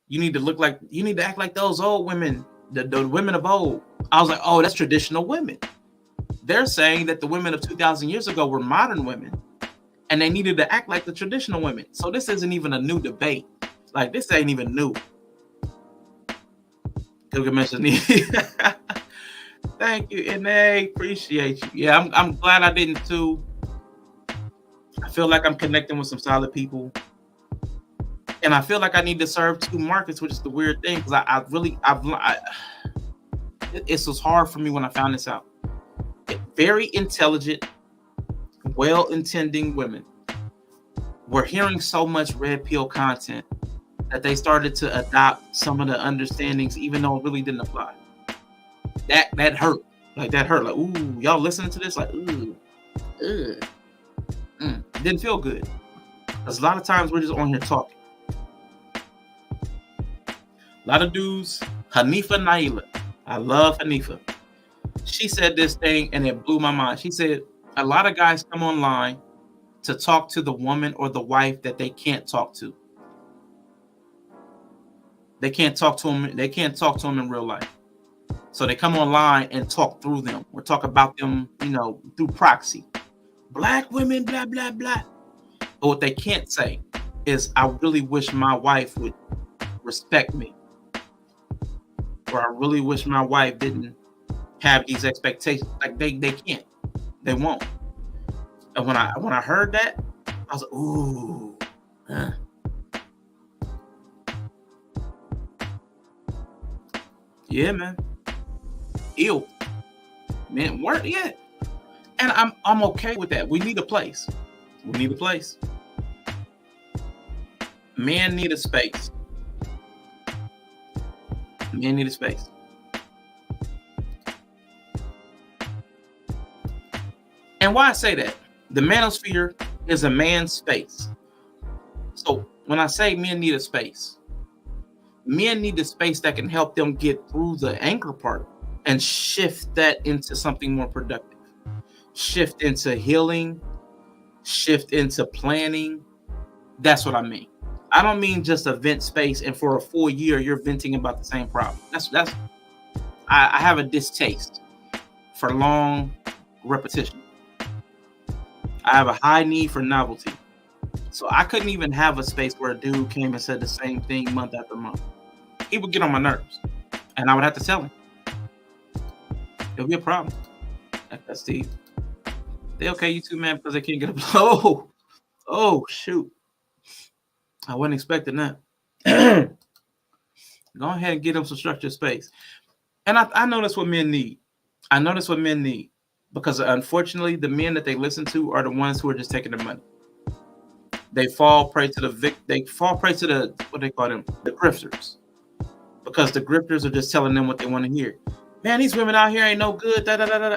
you need to act like those old women, the women of old. I was like, oh, that's traditional women. They're saying that the women of 2,000 years ago were modern women and they needed to act like the traditional women. So this isn't even a new debate. Like, this ain't even new. Gilgamesh is needed. Thank you, NA. Appreciate you. Yeah, I'm glad I didn't too. I feel like I'm connecting with some solid people. And I feel like I need to serve two markets, which is the weird thing, because it's so hard for me when I found this out. Very intelligent, well-intending women were hearing so much red pill content that they started to adopt some of the understandings, even though it really didn't apply. That hurt. Like, that hurt. Like, ooh, y'all listening to this? Like, ooh, didn't feel good. Because a lot of times we're just on here talking. A lot of dudes, Hanifa Naila. I love Hanifa. She said this thing and it blew my mind. She said, a lot of guys come online to talk to the woman or the wife that they can't talk to. They can't talk to them. They can't talk to them in real life. So they come online and talk through them or talk about them, through proxy. Black women, blah, blah, blah. But what they can't say is, I really wish my wife would respect me. Or I really wish my wife didn't have these expectations. Like, they can't. They won't. And when I heard that, I was like, ooh. Yeah, man. Ew. Man, work, yeah. And I'm okay with that. We need a place. We need a place. Men need a space. Men need a space. And why I say that? The manosphere is a man's space. So when I say men need a space, men need a space that can help them get through the anchor part and shift that into something more productive. Shift into healing, shift into planning. That's what I mean. I don't mean just a vent space and for a full year you're venting about the same problem. I have a distaste for long repetition. I have a high need for novelty. So I couldn't even have a space where a dude came and said the same thing month after month. He would get on my nerves. And I would have to tell him. It'll be a problem. That's Steve. They okay, you two, man, because they can't get a blow. Oh, shoot. I wasn't expecting that. Go ahead and get them some structured space. And I know that's what men need. I know that's what men need. Because unfortunately, the men that they listen to are the ones who are just taking the money. They fall prey to the what they call them, the grifters. Because the grifters are just telling them what they want to hear. Man, these women out here ain't no good. Da, da, da, da.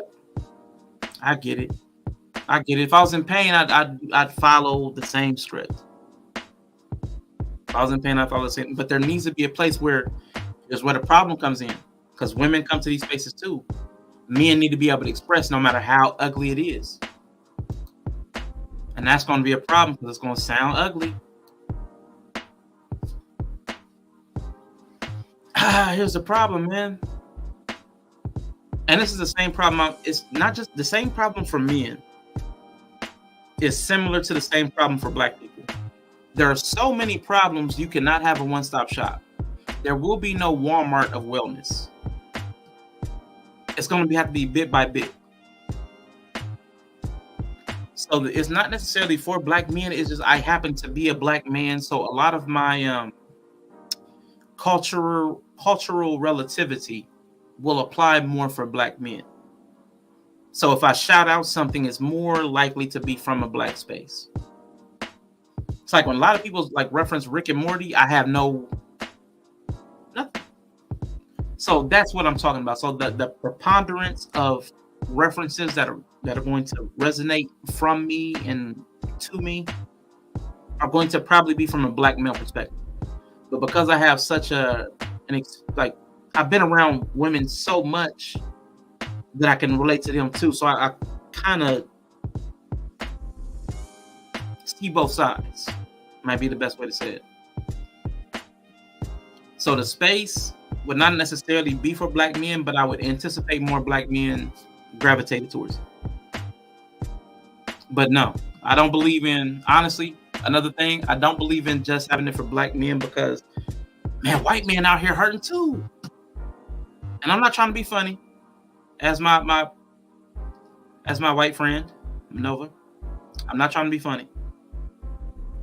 I get it. If I was in pain, I'd follow the same script. If I was in pain, I'd follow the same. But there needs to be a place where there's where the problem comes in. Because women come to these spaces too. Men need to be able to express no matter how ugly it is. And that's going to be a problem because it's going to sound ugly. Here's the problem, man. And this is the same problem. It's not just the same problem for men. It's similar to the same problem for black people. There are so many problems you cannot have a one-stop shop. There will be no Walmart of wellness. It's going to have to be bit by bit. So it's not necessarily for black men. It's just I happen to be a black man. So a lot of my cultural relativity will apply more for black men. So if I shout out something, it's more likely to be from a black space. It's like when a lot of people like reference Rick and Morty, I have nothing. So that's what I'm talking about. So the preponderance of references that are going to resonate from me and to me are going to probably be from a black male perspective. But because I have such I've been around women so much that I can relate to them too. So I kind of see both sides. Might be the best way to say it. So the space would not necessarily be for black men, but I would anticipate more black men gravitated towards it. But no, I don't believe in, honestly, another thing, I don't believe in just having it for black men because, man, white men out here hurting too. And I'm not trying to be funny, as my white friend Nova. I'm not trying to be funny.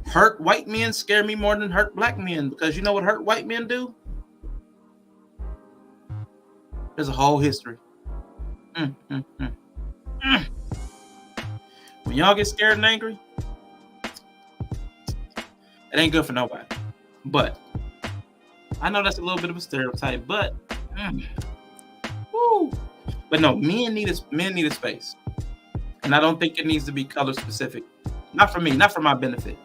Hurt white men scare me more than hurt black men, because you know what hurt white men do? There's a whole history. When y'all get scared and angry, it ain't good for nobody. But I know that's a little bit of a stereotype, but woo. But no, men need a space. And I don't think it needs to be color specific. Not for me, not for my benefit.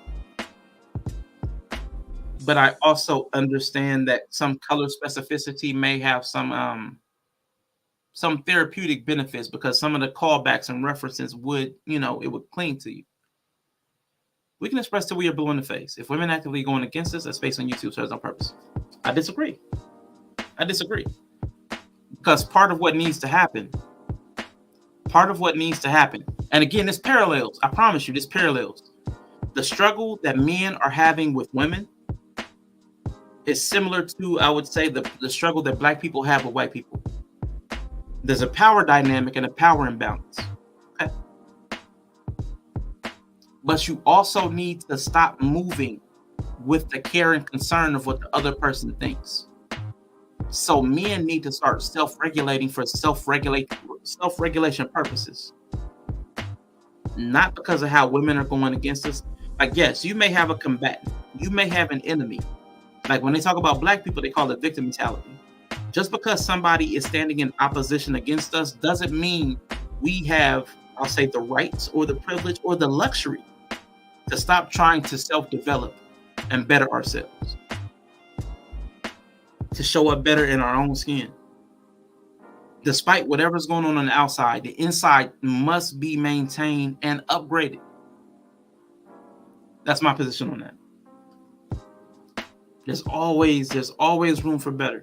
But I also understand that some color specificity may have some therapeutic benefits, because some of the callbacks and references would, it would cling to you. We can express till we are blue in the face. If women actively going against us, that space on YouTube serves no purpose. I disagree. Because part of what needs to happen, and again, this parallels, I promise you, this parallels. The struggle that men are having with women is similar to, I would say, the struggle that black people have with white people. There's a power dynamic and a power imbalance. Okay? But you also need to stop moving with the care and concern of what the other person thinks. So men need to start self-regulating for self-regulation purposes. Not because of how women are going against us. Like, yes, you may have a combatant. You may have an enemy. Like when they talk about black people, they call it victim mentality. Just because somebody is standing in opposition against us doesn't mean we have, I'll say, the rights or the privilege or the luxury to stop trying to self-develop and better ourselves. To show up better in our own skin. Despite whatever's going on the outside, the inside must be maintained and upgraded. That's my position on that. There's always room for better,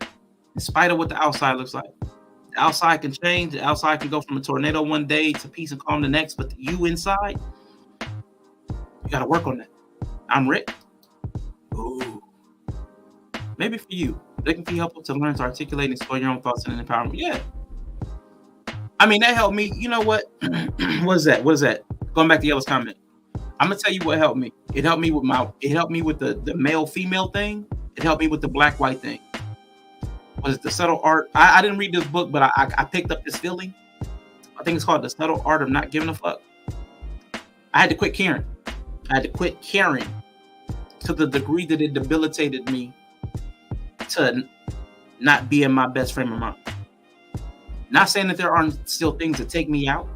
in spite of what the outside looks like. The outside can change. The outside can go from a tornado one day to peace and calm the next. But you inside, you got to work on that. I'm Rick. Ooh. Maybe for you, they can be helpful to learn to articulate and explore your own thoughts and empowerment. Yeah. I mean, that helped me. You know what? What is that? Going back to Yellow's comment. I'm gonna tell you what helped me. It helped me with the male female thing. It helped me with the black white thing. Was it the subtle art? I didn't read this book, but I picked up this feeling. I think it's called The Subtle Art of Not Giving a Fuck. I had to quit caring. To the degree that it debilitated me to not be in my best frame of mind. Not saying that there aren't still things that take me out.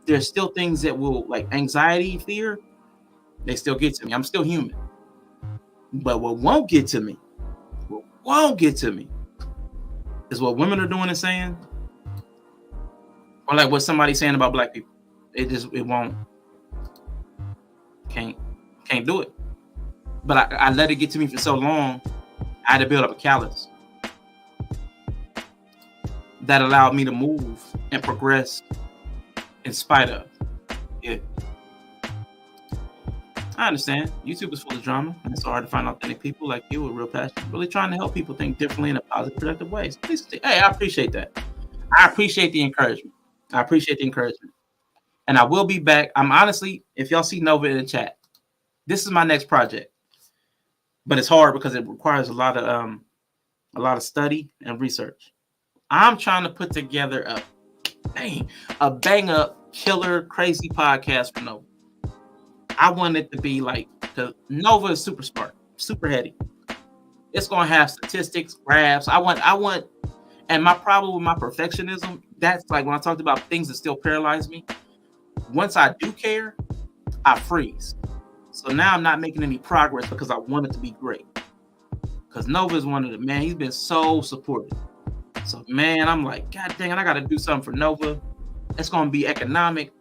There's still things that will, like anxiety, fear, they still get to me. I'm still human. But what won't get to me is what women are doing and saying, or like what somebody's saying about black people. It won't. Can't do it. But I let it get to me for so long, I had to build up a callus that allowed me to move and progress in spite of. Yeah. I understand. YouTube is full of drama, and it's hard to find authentic people like you with real passion, really trying to help people think differently in a positive, productive way. So please, hey, I appreciate that. I appreciate the encouragement. And I will be back. I'm honestly, if y'all see Nova in the chat, this is my next project. But it's hard because it requires a lot of study and research. I'm trying to put together a bang up killer crazy podcast for Nova. I want it to be like, because Nova is super smart, super heady. It's gonna have statistics, graphs. I want, and my problem with my perfectionism, that's like when I talked about things that still paralyze me. Once I do care, I freeze. So now I'm not making any progress because I want it to be great. Because Nova is one of the, man, he's been so supportive. So man, I'm like, God dang it, I gotta do something for Nova. It's gonna be economic.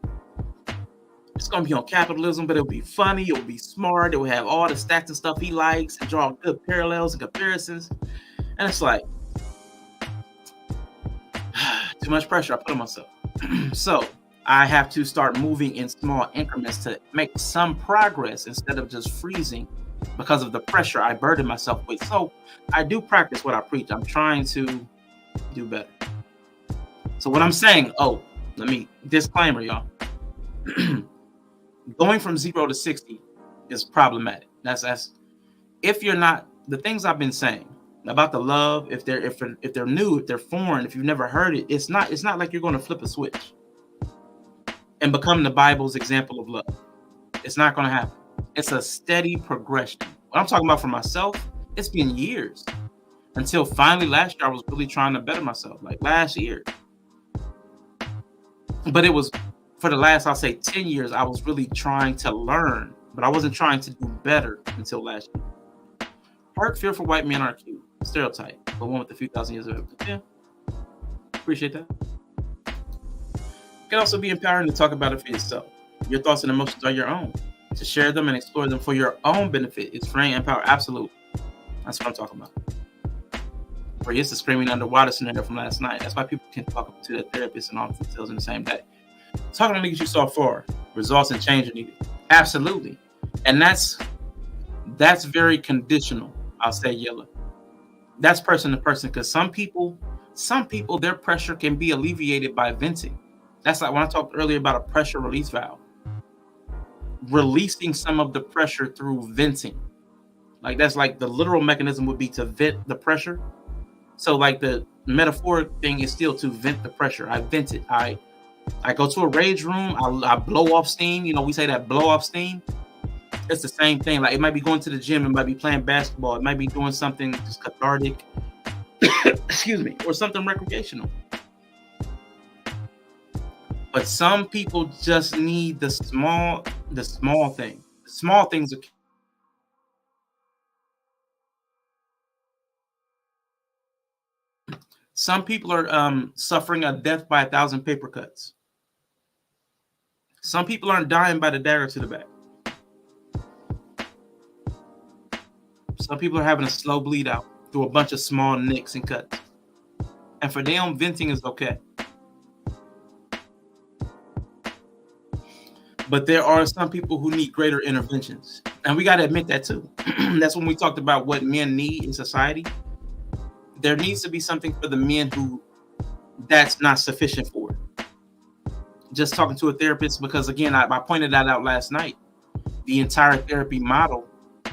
It's gonna be on capitalism, but it'll be funny, it'll be smart, it will have all the stats and stuff he likes and draw good parallels and comparisons. And it's like too much pressure I put on myself. So I have to start moving in small increments to make some progress instead of just freezing because of the pressure I burden myself with. So I do practice what I preach. I'm trying to do better. So what I'm saying, disclaimer, y'all. Going from 0 to 60 is problematic. That's if you're not, the things I've been saying about the love, if they're new, if they're foreign, if you've never heard it, it's not like you're going to flip a switch and become the Bible's example of love. It's not going to happen. It's a steady progression. What I'm talking about for myself, it's been years until finally last year I was really trying to better myself, like last year. But it was for the last, I'll say 10 years, I was really trying to learn, but I wasn't trying to do better until last year. Part fearful white men are cute. Stereotype, but one with a few thousand years of evidence. Yeah. Appreciate that. It can also be empowering to talk about it for yourself. Your thoughts and emotions are your own. To share them and explore them for your own benefit is freeing and power. Absolute. That's what I'm talking about. Or yes, the screaming underwater scenario from last night. That's why people can talk to their therapist and all the details in the same day. Talking to niggas you saw far, results and change are needed. Absolutely. And that's very conditional. I'll say yellow. That's person to person, because some people, their pressure can be alleviated by venting. That's like when I talked earlier about a pressure release valve. Releasing some of the pressure through venting. Like that's like the literal mechanism would be to vent the pressure. So like the metaphoric thing is still to vent the pressure. I vent it. I go to a rage room. I blow off steam. You know, we say that blow off steam. It's the same thing. Like it might be going to the gym. It might be playing basketball. It might be doing something just cathartic. Excuse me, or something recreational. But some people just need the small thing. The small things are. Some people are suffering a death by 1,000 paper cuts. Some people aren't dying by the dagger to the back. Some people are having a slow bleed out through a bunch of small nicks and cuts. And for them, venting is okay. But there are some people who need greater interventions. And we got to admit that too. That's when we talked about what men need in society. There needs to be something for the men who that's not sufficient for. Just talking to a therapist, because again, I pointed that out last night. The entire therapy model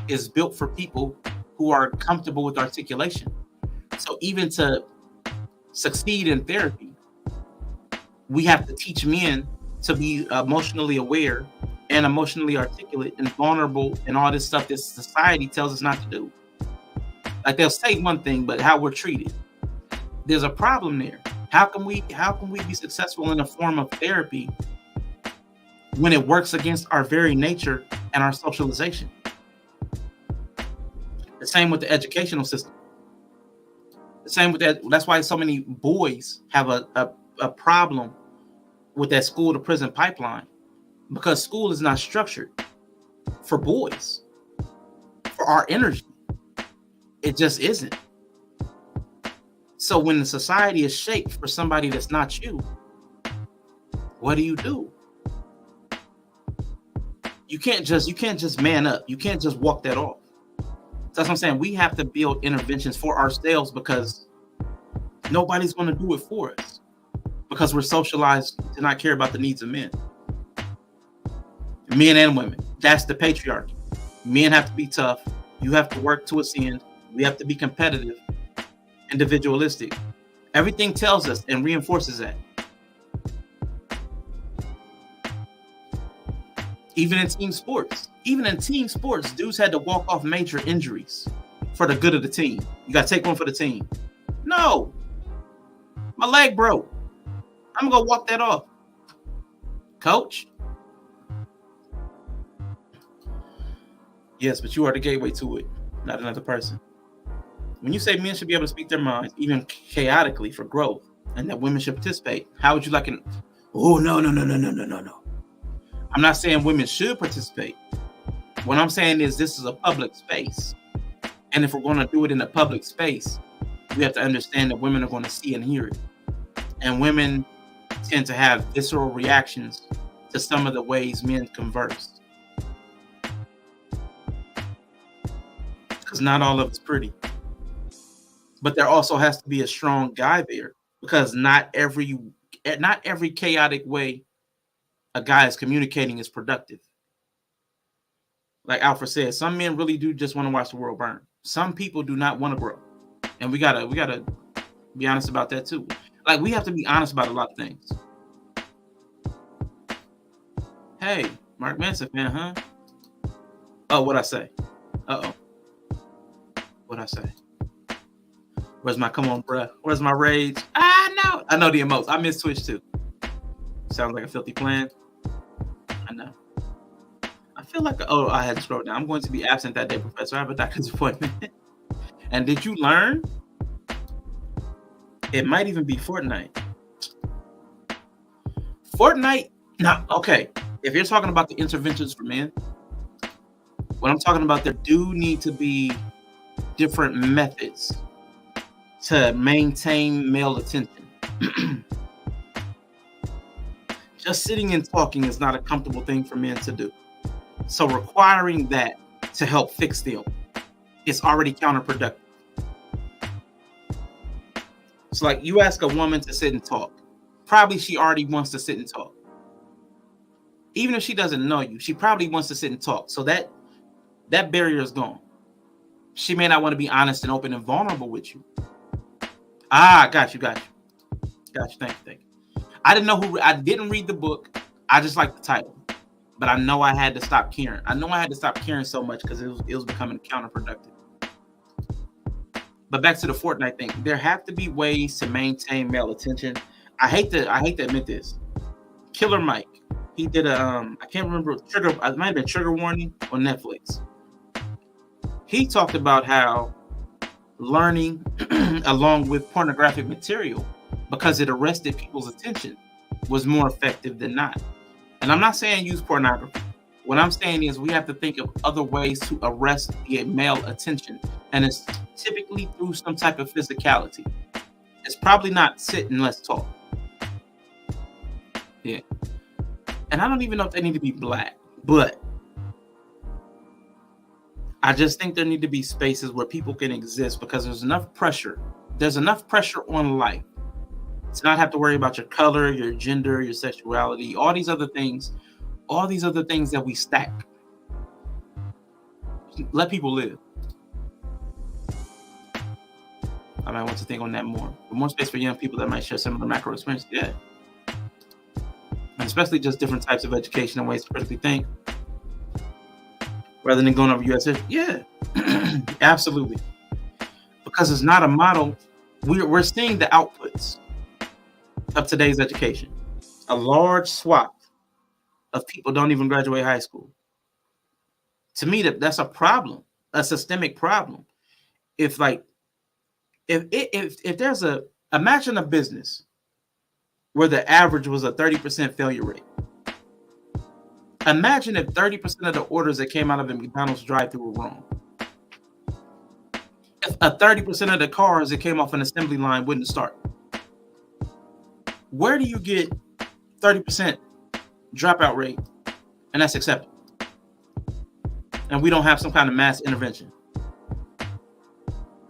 is built for people who are comfortable with articulation. So even to succeed in therapy, we have to teach men to be emotionally aware and emotionally articulate and vulnerable and all this stuff that society tells us not to do. Like they'll say one thing, but how we're treated. There's a problem there. How can we be successful in a form of therapy when it works against our very nature and our socialization? The same with the educational system. The same with that. That's why so many boys have a problem with that school to prison pipeline, because school is not structured for boys, for our energy. It just isn't. So when the society is shaped for somebody that's not you, what do? You can't just man up. You can't just walk that off. That's what I'm saying. We have to build interventions for ourselves, because nobody's going to do it for us, because we're socialized to not care about the needs of men and women. That's the patriarchy. Men have to be tough. You have to work to ascend. We have to be competitive, individualistic. Everything tells us and reinforces that. Even in team sports, dudes had to walk off major injuries for the good of the team. You got to take one for the team. No, my leg broke. I'm going to walk that off. Coach? Yes, but you are the gateway to it, not another person. When you say men should be able to speak their minds, even chaotically, for growth, and that women should participate, how would you like an... Oh, no. I'm not saying women should participate. What I'm saying is this is a public space. And if we're going to do it in a public space, we have to understand that women are going to see and hear it. And women tend to have visceral reactions to some of the ways men converse. Because not all of it's pretty. But there also has to be a strong guy there, because not every chaotic way a guy is communicating is productive. Like Alfred said, some men really do just want to watch the world burn. Some people do not want to grow. And we gotta be honest about that too. Like, we have to be honest about a lot of things. Hey, Mark Manson fan, huh? Oh, what'd I say? Uh-oh. What'd I say? Where's my come on, bruh? Where's my rage? I know the emotes. I miss Twitch too. Sounds like a filthy plan. I know. I feel like I had to scroll down. I'm going to be absent that day, Professor. I have a doctor's appointment. And did you learn? It might even be Fortnite. Fortnite. Now, okay. If you're talking about the interventions for men, what I'm talking about, there do need to be different methods to maintain male attention. Just sitting and talking is not a comfortable thing for men to do. So requiring that to help fix them is already counterproductive. It's like you ask a woman to sit and talk. Probably she already wants to sit and talk. Even if she doesn't know you, she probably wants to sit and talk. So that barrier is gone. She may not want to be honest and open and vulnerable with you. Got you. Thank you. I didn't read the book. I just like the title. But I know I had to stop caring. I know I had to stop caring so much because it was becoming counterproductive. But back to the Fortnite thing. There have to be ways to maintain male attention. I hate to admit this. Killer Mike. He did I can't remember, it might have been Trigger Warning on Netflix. He talked about how learning along with pornographic material, because it arrested people's attention, was more effective than not. And I'm not saying use pornography. What I'm saying is we have to think of other ways to arrest the male attention. And it's typically through some type of physicality. It's probably not sit and let's talk. Yeah. And I don't even know if they need to be black, but I just think there need to be spaces where people can exist, because there's enough pressure. There's enough pressure on life to not have to worry about your color, your gender, your sexuality, all these other things that we stack. Let people live. I might want to think on that more. More space for young people that might share similar macro experiences. Yeah. And especially just different types of education and ways to critically think, rather than going over US history. Yeah, absolutely. Because it's not a model. We're seeing the outputs of today's education. A large swath of people don't even graduate high school. To me, that's a problem, a systemic problem. If there's imagine a business where the average was a 30% failure rate. Imagine if 30% of the orders that came out of the McDonald's drive-thru were wrong. If 30% of the cars that came off an assembly line wouldn't start. Where do you get 30% dropout rate, and that's acceptable? And we don't have some kind of mass intervention.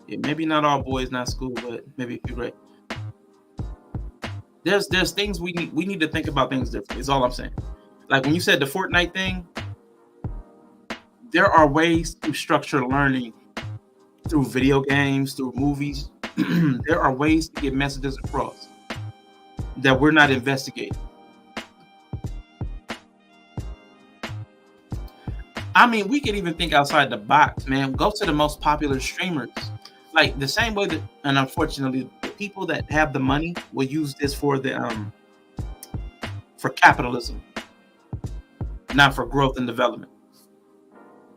Yeah, maybe not all boys, not school, but maybe a few great. There's things we need to think about things differently. Is all I'm saying. Like when you said the Fortnite thing, there are ways to structure learning through video games, through movies. There are ways to get messages across that we're not investigating. I mean, we can even think outside the box, man. Go to the most popular streamers. Like the same way that, and unfortunately, the people that have the money will use this for capitalism, not for growth and development,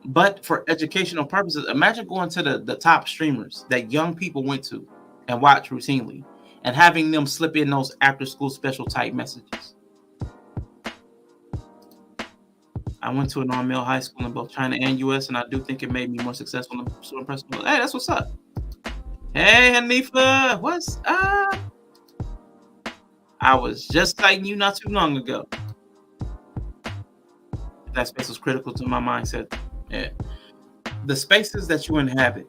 but for educational purposes. Imagine going to the top streamers that young people went to and watch routinely, and having them slip in those after-school special type messages. I went to an all-male high school in both China and U.S., and I do think it made me more successful and so impressive. Hey, that's what's up. Hey, Hanifa, what's up? I was just citing you not too long ago. That space was critical to my mindset. Yeah. The spaces that you inhabit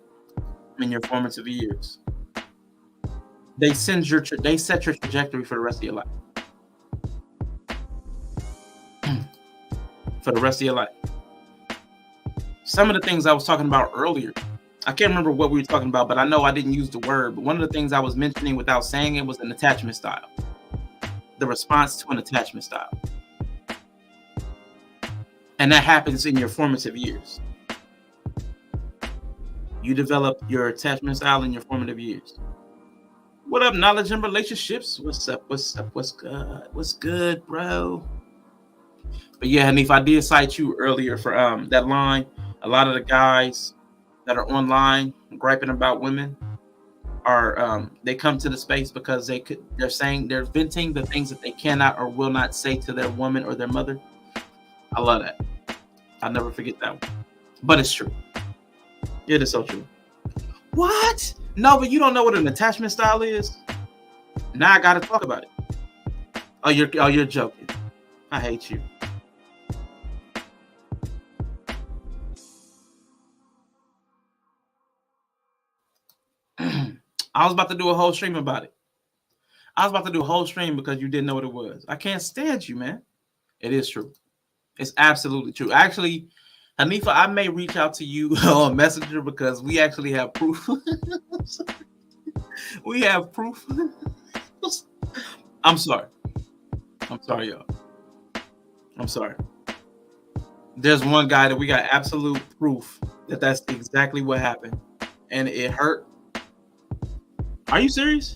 in your formative years, they set your trajectory for the rest of your life. For the rest of your life. Some of the things I was talking about earlier, I can't remember what we were talking about, but I know I didn't use the word. But one of the things I was mentioning without saying it was an attachment style. The response to an attachment style. And that happens in your formative years. You develop your attachment style in your formative years. What up, knowledge and relationships? What's up? What's up? What's good? What's good, bro? But yeah, Hanif, I did cite you earlier for that line. A lot of the guys that are online griping about women are they come to the space because they're venting the things that they cannot or will not say to their woman or their mother. I love that. I'll never forget that one. But it's true. It is so true. What? No, but you don't know what an attachment style is? Now I gotta talk about it. Oh, you're joking. I hate you. I was about to do a whole stream about it. I was about to do a whole stream because you didn't know what it was. I can't stand you, man. It is true. It's absolutely true. Actually, Hanifa, I may reach out to you on Messenger because we actually have proof. We have proof. I'm sorry. I'm sorry, y'all. I'm sorry. There's one guy that we got absolute proof that that's exactly what happened. And it hurt. Are you serious?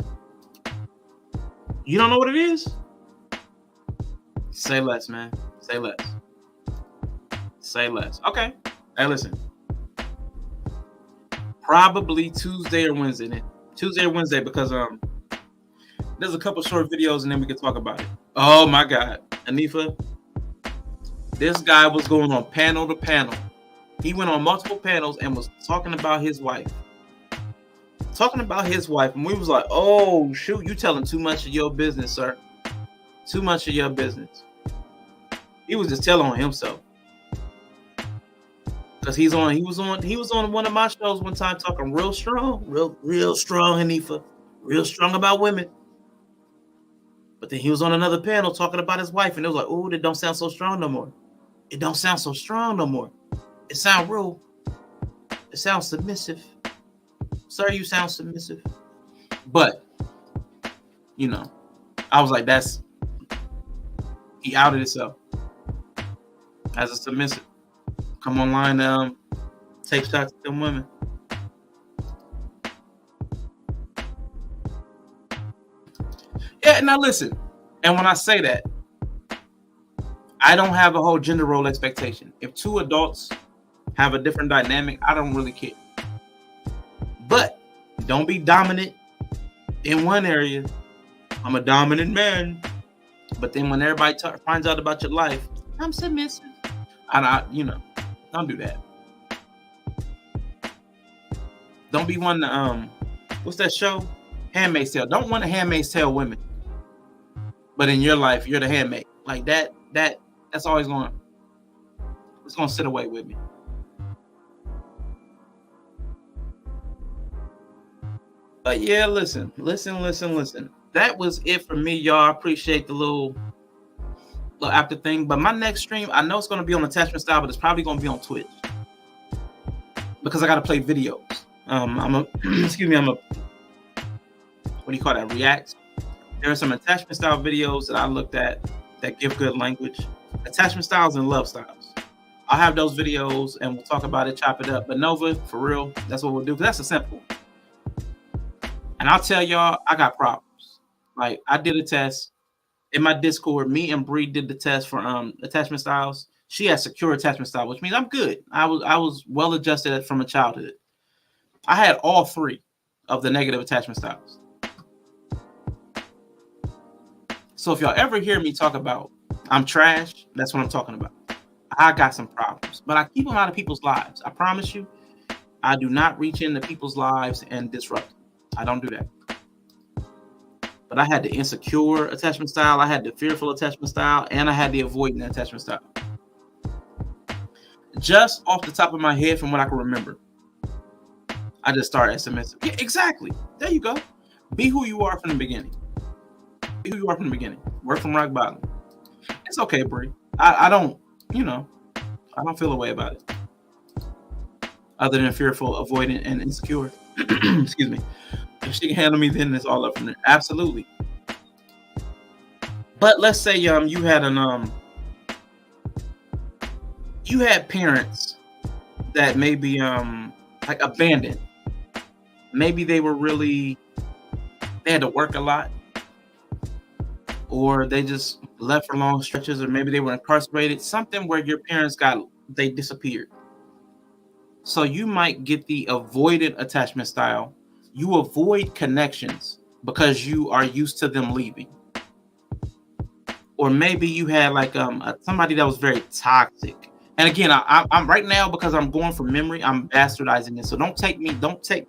You don't know what it is? Say less, man. Say less. Say less. Okay. Hey, listen. Probably Tuesday or Wednesday. Then. Tuesday or Wednesday because there's a couple short videos and then we can talk about it. Oh my God. Anifa. This guy was going on panel to panel. He went on multiple panels and was talking about his wife. And we was like, oh shoot, you telling too much of your business, sir. Too much of your business. He was just telling on himself. Because he was on one of my shows one time talking real strong, real strong, Hanifa. Real strong about women. But then he was on another panel talking about his wife, and it was like, oh, that don't sound so strong no more. It don't sound so strong no more. It sounds real. It sounds submissive. Sir, you sound submissive. But, you know, I was like, he outed himself as a submissive. Come online, take shots at them women. Yeah, now listen. And when I say that, I don't have a whole gender role expectation. If two adults have a different dynamic, I don't really care. But don't be dominant in one area. I'm a dominant man. But then when everybody finds out about your life, I'm submissive. Don't do that. Don't be one to, what's that show? Handmaid's Tale. Don't want to Handmaid's Tale women. But in your life, you're the handmaid. Like that's always it's going to sit away with me. But yeah, listen. That was it for me, y'all. I appreciate the little after thing. But my next stream, I know it's going to be on attachment style, but it's probably going to be on Twitch. Because I got to play videos. What do you call that? React. There are some attachment style videos that I looked at that give good language. Attachment styles and love styles. I'll have those videos and we'll talk about it, chop it up. But Nova, for real, that's what we'll do. Because that's a simple. And I'll tell y'all, I got problems. Like, I did a test in my Discord. Me and Bree did the test for attachment styles. She has secure attachment style, which means I'm good. I was well adjusted from a childhood. I had all three of the negative attachment styles. So if y'all ever hear me talk about I'm trash, that's what I'm talking about. I got some problems, but I keep them out of people's lives. I promise you, I do not reach into people's lives and disrupt them. I don't do that. but I had the insecure attachment style, I had the fearful attachment style, and I had the avoidant attachment style. Just off the top of my head, from what I can remember, I just started SMS. Yeah, exactly. There you go. Be who you are from the beginning. Be who you are from the beginning. Work from rock bottom. It's okay, Brie. I don't, I don't feel a way about it. Other than fearful, avoidant, and insecure. Excuse me. If she can handle me, then it's all up from there. Absolutely. But let's say you had parents that maybe like abandoned. Maybe they had to work a lot, or they just left for long stretches, or maybe they were incarcerated, something where your parents they disappeared. So you might get the avoidant attachment style. You avoid connections because you are used to them leaving. Or maybe you had like somebody that was very toxic. And again, I'm right now, because I'm going from memory, I'm bastardizing this. So don't take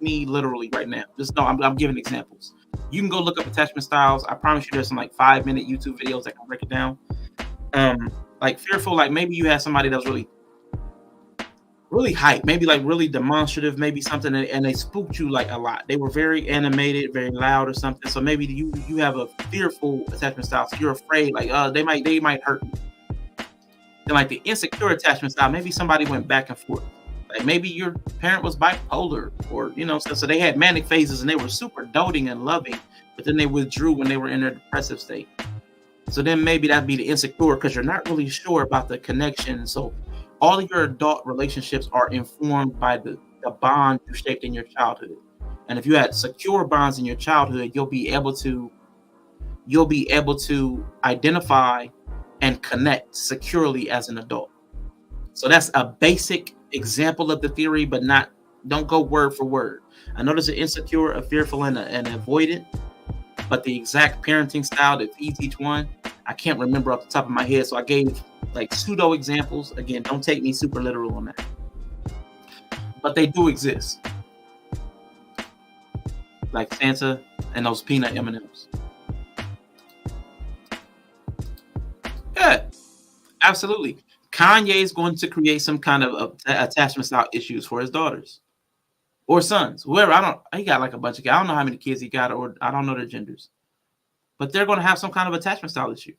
me literally right now. Just know I'm giving examples. You can go look up attachment styles. I promise you there's some like 5-minute YouTube videos that can break it down. Like fearful, like maybe you had somebody that was really hype, maybe like really demonstrative, maybe something, and they spooked you like a lot. They were very animated, very loud or something. So maybe you have a fearful attachment style. So you're afraid, like they might hurt you. Then like the insecure attachment style, maybe somebody went back and forth. Like maybe your parent was bipolar, or so they had manic phases and they were super doting and loving, but then they withdrew when they were in their depressive state. So then maybe that'd be the insecure, because you're not really sure about the connection. So all of your adult relationships are informed by the bond you shaped in your childhood. And if you had secure bonds in your childhood, you'll be able to identify and connect securely as an adult. So that's a basic example of the theory, but don't go word for word. I know there's an insecure, a fearful, and an avoidant, but the exact parenting style that feeds each one, I can't remember off the top of my head. So I gave like pseudo examples. Again, don't take me super literal on that, but they do exist, like Santa and those peanut M&Ms. Yeah, absolutely. Kanye is going to create some kind of attachment style issues for his daughters or sons, whoever. He got like a bunch of kids. I don't know how many kids he got, or I don't know their genders, but they're going to have some kind of attachment style issue.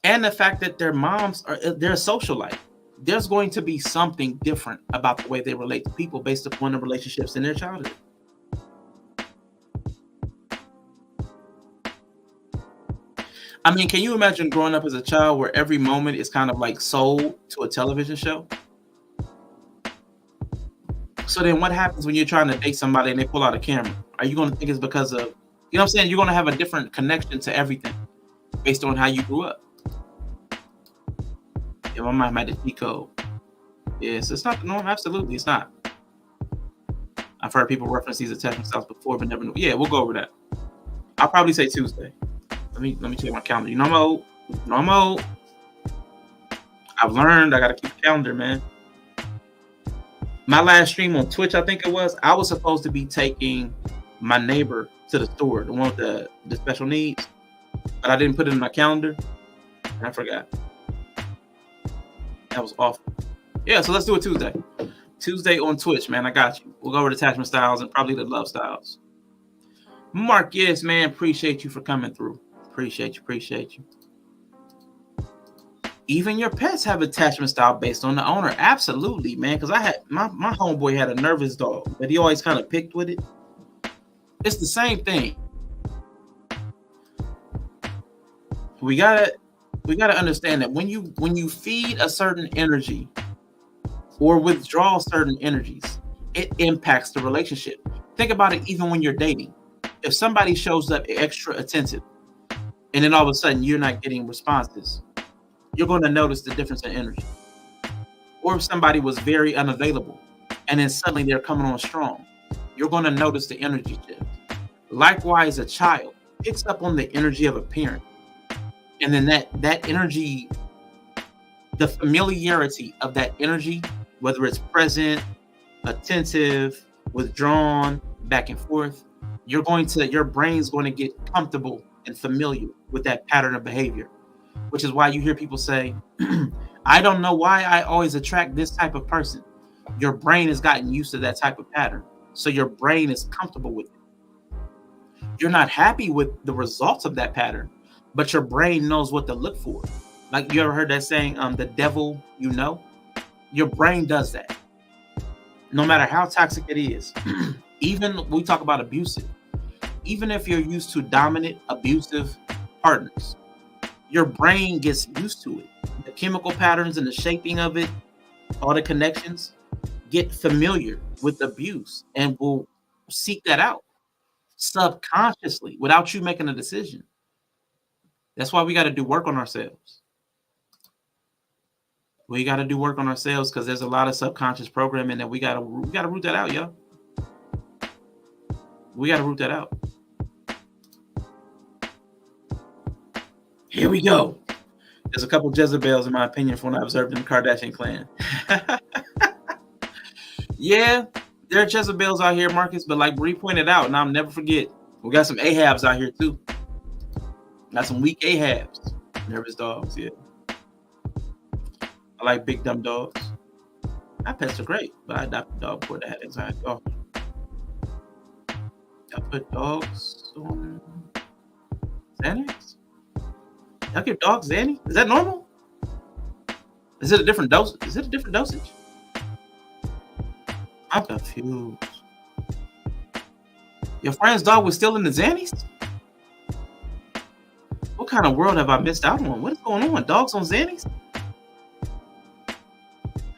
And the fact that their moms they're a socialite, there's going to be something different about the way they relate to people based upon the relationships in their childhood. I mean, can you imagine growing up as a child where every moment is kind of like sold to a television show? So then what happens when you're trying to date somebody and they pull out a camera? Are you going to think it's because of, what I'm saying? You're going to have a different connection to everything based on how you grew up. Yeah, my mom had the G code. Yes, it's not the norm. Absolutely, it's not. I've heard people reference these attachment styles before, but never knew. Yeah, we'll go over that. I'll probably say Tuesday. Let me check my calendar. I'm old. I've learned I gotta keep a calendar, man. My last stream on Twitch, I think it was, I was supposed to be taking my neighbor to the store, the one with the special needs, but I didn't put it in my calendar, and I forgot. That was awful. Yeah, so let's do it Tuesday. Tuesday on Twitch, man. I got you. We'll go over the attachment styles and probably the love styles. Mark, yes, man. Appreciate you for coming through. Appreciate you. Even your pets have attachment style based on the owner. Absolutely, man. Because I had my homeboy had a nervous dog, but he always kind of picked with it. It's the same thing. We gotta understand that when you feed a certain energy or withdraw certain energies, it impacts the relationship. Think about it even when you're dating. If somebody shows up extra attentive and then all of a sudden you're not getting responses, you're going to notice the difference in energy. Or if somebody was very unavailable and then suddenly they're coming on strong, you're going to notice the energy shift. Likewise, a child picks up on the energy of a parent. And then that energy, the familiarity of that energy, whether it's present, attentive, withdrawn, back and forth, your brain's going to get comfortable and familiar with that pattern of behavior, which is why you hear people say, I don't know why I always attract this type of person. Your brain has gotten used to that type of pattern. So your brain is comfortable with it. You're not happy with the results of that pattern, but your brain knows what to look for. Like, you ever heard that saying, the devil you know? Your brain does that. No matter how toxic it is. Even we talk about abusive. Even if you're used to dominant, abusive partners, your brain gets used to it. The chemical patterns and the shaping of it, all the connections, get familiar with abuse and will seek that out subconsciously without you making a decision. That's why we got to do work on ourselves. We got to do work on ourselves because there's a lot of subconscious programming that we got to root that out, yo. We got to root that out. Here we go. There's a couple Jezebels, in my opinion, from what I observed in the Kardashian clan. Yeah, there are Jezebels out here, Marcus, but like Bree pointed out, and I'll never forget, we got some Ahabs out here too. Got some weak Ahabs. Nervous dogs, yeah. I like big dumb dogs. My pets are great, but I adopted a dog before that had anxiety. Oh. I put dogs on Xanax? Y'all give dogs Xanax? Is that normal? Is it a different dose? Is it a different dosage? I'm confused. Your friend's dog was still in the Xannies? What kind of world have I missed out on? What is going on? Dogs on Xannies?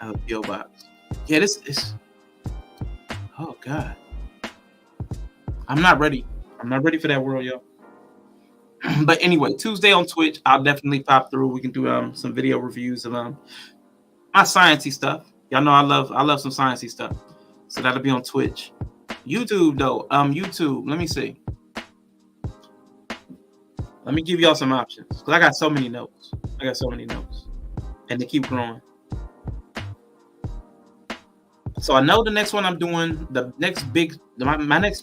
I have a P.O. box. Yeah, this is. Oh, God. I'm not ready. I'm not ready for that world, yo. But anyway, Tuesday on Twitch, I'll definitely pop through. We can do some video reviews of my sciencey stuff. Y'all know I love some sciencey stuff. So that'll be on Twitch. YouTube though, YouTube. Let me see. Let me give y'all some options because I got so many notes. And they keep growing. So I know the next one I'm doing, my next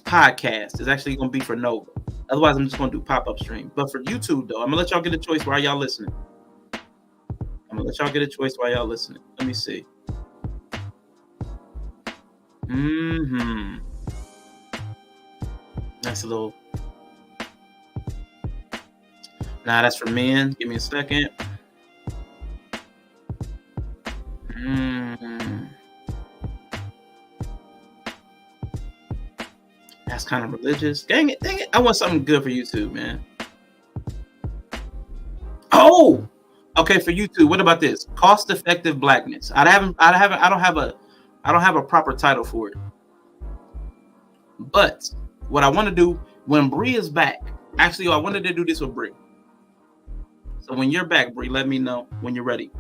podcast is actually going to be for Nova. Otherwise, I'm just going to do pop-up stream. But for YouTube though, I'm gonna let y'all get a choice while y'all listening. Let me see. That's a little. Nah, that's for men. Give me a second. That's kind of religious. Dang it. I want something good for YouTube, man. Oh, okay. For YouTube, what about this? Cost-effective blackness. I don't have a proper title for it. But what I want to do when Bree is back, actually, I wanted to do this with Bree. So when you're back, Bree, let me know when you're ready.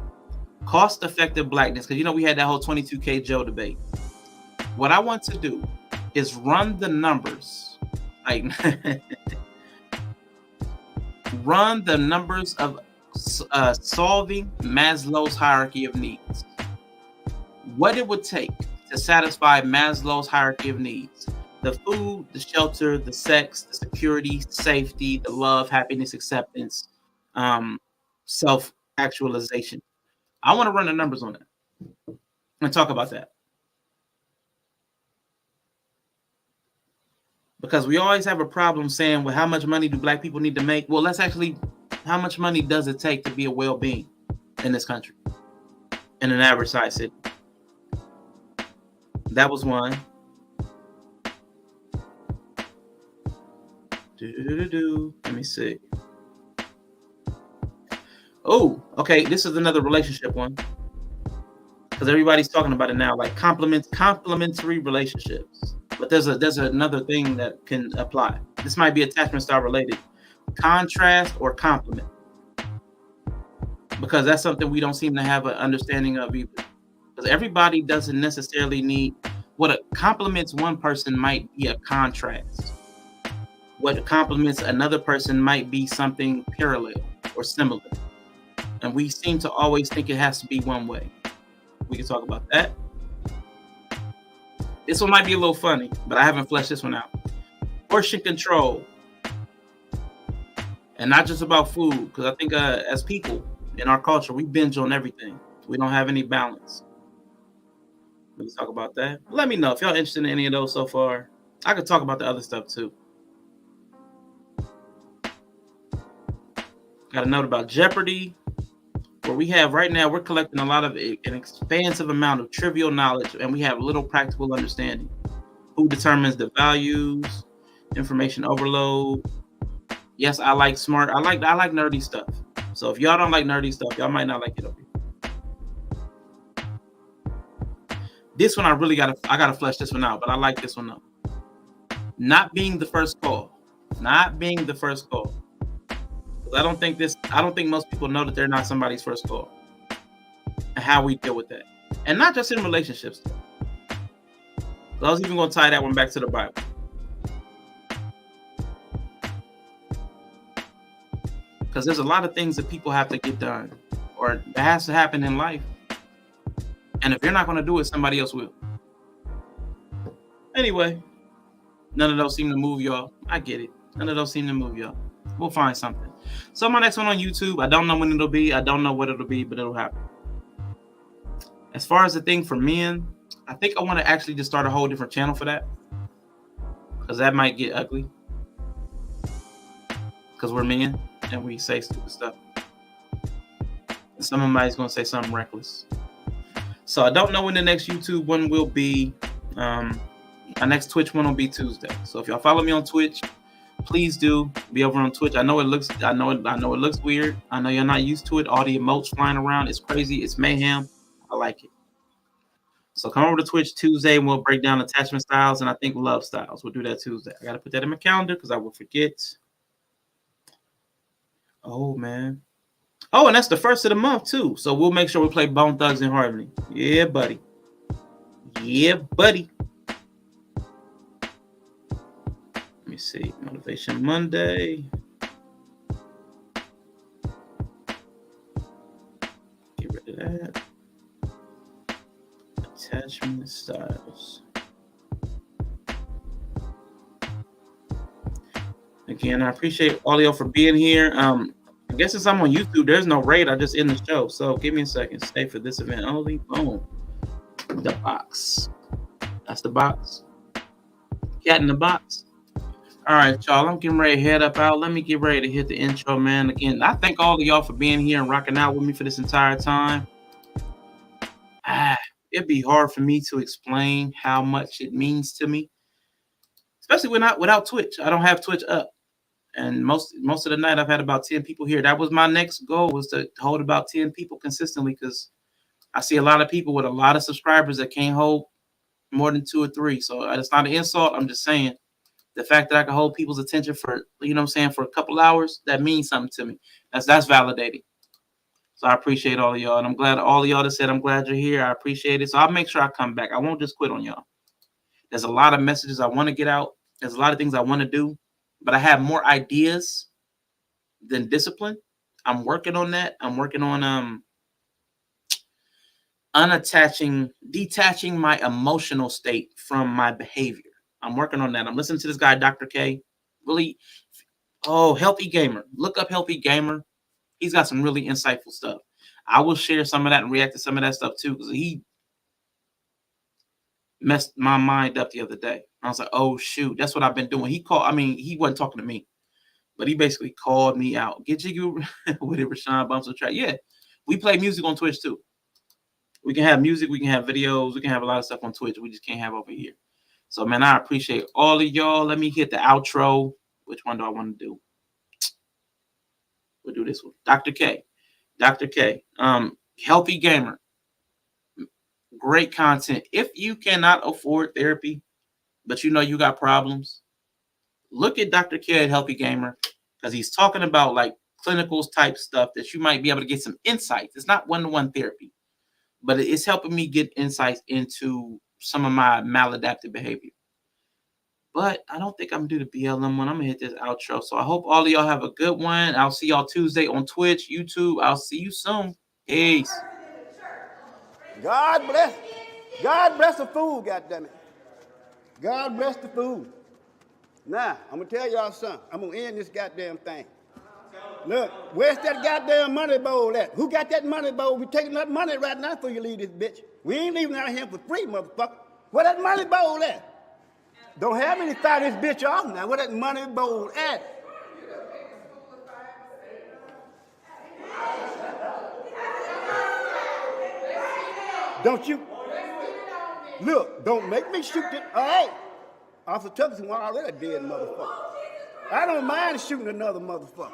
Cost-effective blackness, because we had that whole 22K Joe debate. What I want to do is run the numbers, like run the numbers of solving Maslow's hierarchy of needs. What it would take to satisfy Maslow's hierarchy of needs: the food, the shelter, the sex, the security, safety, the love, happiness, acceptance, self-actualization. I want to run the numbers on that and talk about that. Because we always have a problem saying, well, how much money do black people need to make? Well, let's actually, how much money does it take to be a well-being in this country, in an average size city? That was one. Let me see. Oh, okay. This is another relationship one. Because everybody's talking about it now, like complementary relationships. But there's another thing that can apply. This might be attachment style related. Contrast or complement. Because that's something we don't seem to have an understanding of either. Because everybody doesn't necessarily need what complements one person might be a contrast. What complements another person might be something parallel or similar. And we seem to always think it has to be one way. We can talk about that. This one might be a little funny, but I haven't fleshed this one out. Portion control. And not just about food, because I think as people in our culture, we binge on everything. We don't have any balance. We can talk about that. Let me know if y'all interested in any of those so far. I could talk about the other stuff too. Got a note about Jeopardy. Where we have right now, we're collecting a lot of an expansive amount of trivial knowledge, and we have little practical understanding. Who determines the values? Information overload. Yes, I like smart. I like nerdy stuff. So if y'all don't like nerdy stuff, y'all might not like it over here. This one I gotta flesh this one out, but I like this one though. Not being the first call. Not being the first call. I don't think most people know that they're not somebody's first call. And how we deal with that. And not just in relationships. So I was even gonna tie that one back to the Bible. Because there's a lot of things that people have to get done, or that has to happen in life. And if you're not going to do it, somebody else will. Anyway, none of those seem to move y'all. I get it. None of those seem to move y'all. We'll find something. So my next one on YouTube, I don't know when it'll be. I don't know what it'll be, but it'll happen. As far as the thing for men, I think I want to actually just start a whole different channel for that. Because that might get ugly. Because we're men. And we say stupid stuff. And somebody's going to say something reckless. So I don't know when the next YouTube one will be. My next Twitch one will be Tuesday. So if y'all follow me on Twitch, please do be over on Twitch. I know it looks weird. I know you're not used to it. All the emotes flying around. It's crazy. It's mayhem. I like it. So come over to Twitch Tuesday and we'll break down attachment styles and I think love styles. We'll do that Tuesday. I got to put that in my calendar because I will forget. Oh, man. Oh, and that's the first of the month, too. So we'll make sure we play Bone Thugs and Harmony. Yeah, buddy. Yeah, buddy. Let me see. Motivation Monday. Get rid of that. Attachment styles. Again, I appreciate all of y'all for being here. I guess since I'm on YouTube, there's no raid. I just end the show. So give me a second. Stay for this event only. Boom. The box. That's the box. Cat in the box. All right, y'all. I'm getting ready to head up out. Let me get ready to hit the intro, man. Again, I thank all of y'all for being here and rocking out with me for this entire time. It'd be hard for me to explain how much it means to me. Especially without Twitch. I don't have Twitch up. And most of the night I've had about 10 people here. That was my next goal, was to hold about 10 people consistently, because I see a lot of people with a lot of subscribers that can't hold more than 2 or 3. So it's not an insult. I'm just saying the fact that I can hold people's attention for, for a couple hours, that means something to me. That's validating. So I appreciate all of y'all. And I'm glad all of y'all that said I'm glad you're here. I appreciate it. So I'll make sure I come back. I won't just quit on y'all. There's a lot of messages I want to get out. There's a lot of things I want to do. But I have more ideas than discipline. I'm working on that. I'm working on detaching my emotional state from my behavior. I'm working on that. I'm listening to this guy, Dr. K. Really, Healthy Gamer. Look up Healthy Gamer. He's got some really insightful stuff. I will share some of that and react to some of that stuff too, because he messed my mind up the other day. I was like, oh shoot, that's what I've been doing. He wasn't talking to me, but he basically called me out. Get you with it, Rashawn Bumps of Track. Yeah, we play music on Twitch too. We can have music, we can have videos, we can have a lot of stuff on Twitch. We just can't have over here. So man, I appreciate all of y'all. Let me hit the outro. Which one do I want to do? We'll do this one. Dr. K. Healthy Gamer. Great content. If you cannot afford therapy, but you got problems, look at Dr. K at Healthy Gamer, because he's talking about like clinicals type stuff that you might be able to get some insights. It's not one-to-one therapy, but it's helping me get insights into some of my maladaptive behavior. But I don't think I'm going to do the BLM one. I'm going to hit this outro. So I hope all of y'all have a good one. I'll see y'all Tuesday on Twitch, YouTube. I'll see you soon. Peace. God bless the food, goddammit. God bless the food. Now, I'm going to tell y'all something. I'm going to end this goddamn thing. Look, where's that goddamn money bowl at? Who got that money bowl? We taking that money right now before you leave this bitch. We ain't leaving out here for free, motherfucker. Where that money bowl at? Don't have any fire this bitch off now. Where that money bowl at? Don't you? Look, don't make me shoot it. All right. Officer Tuckerson was already a dead motherfucker. I don't mind shooting another motherfucker.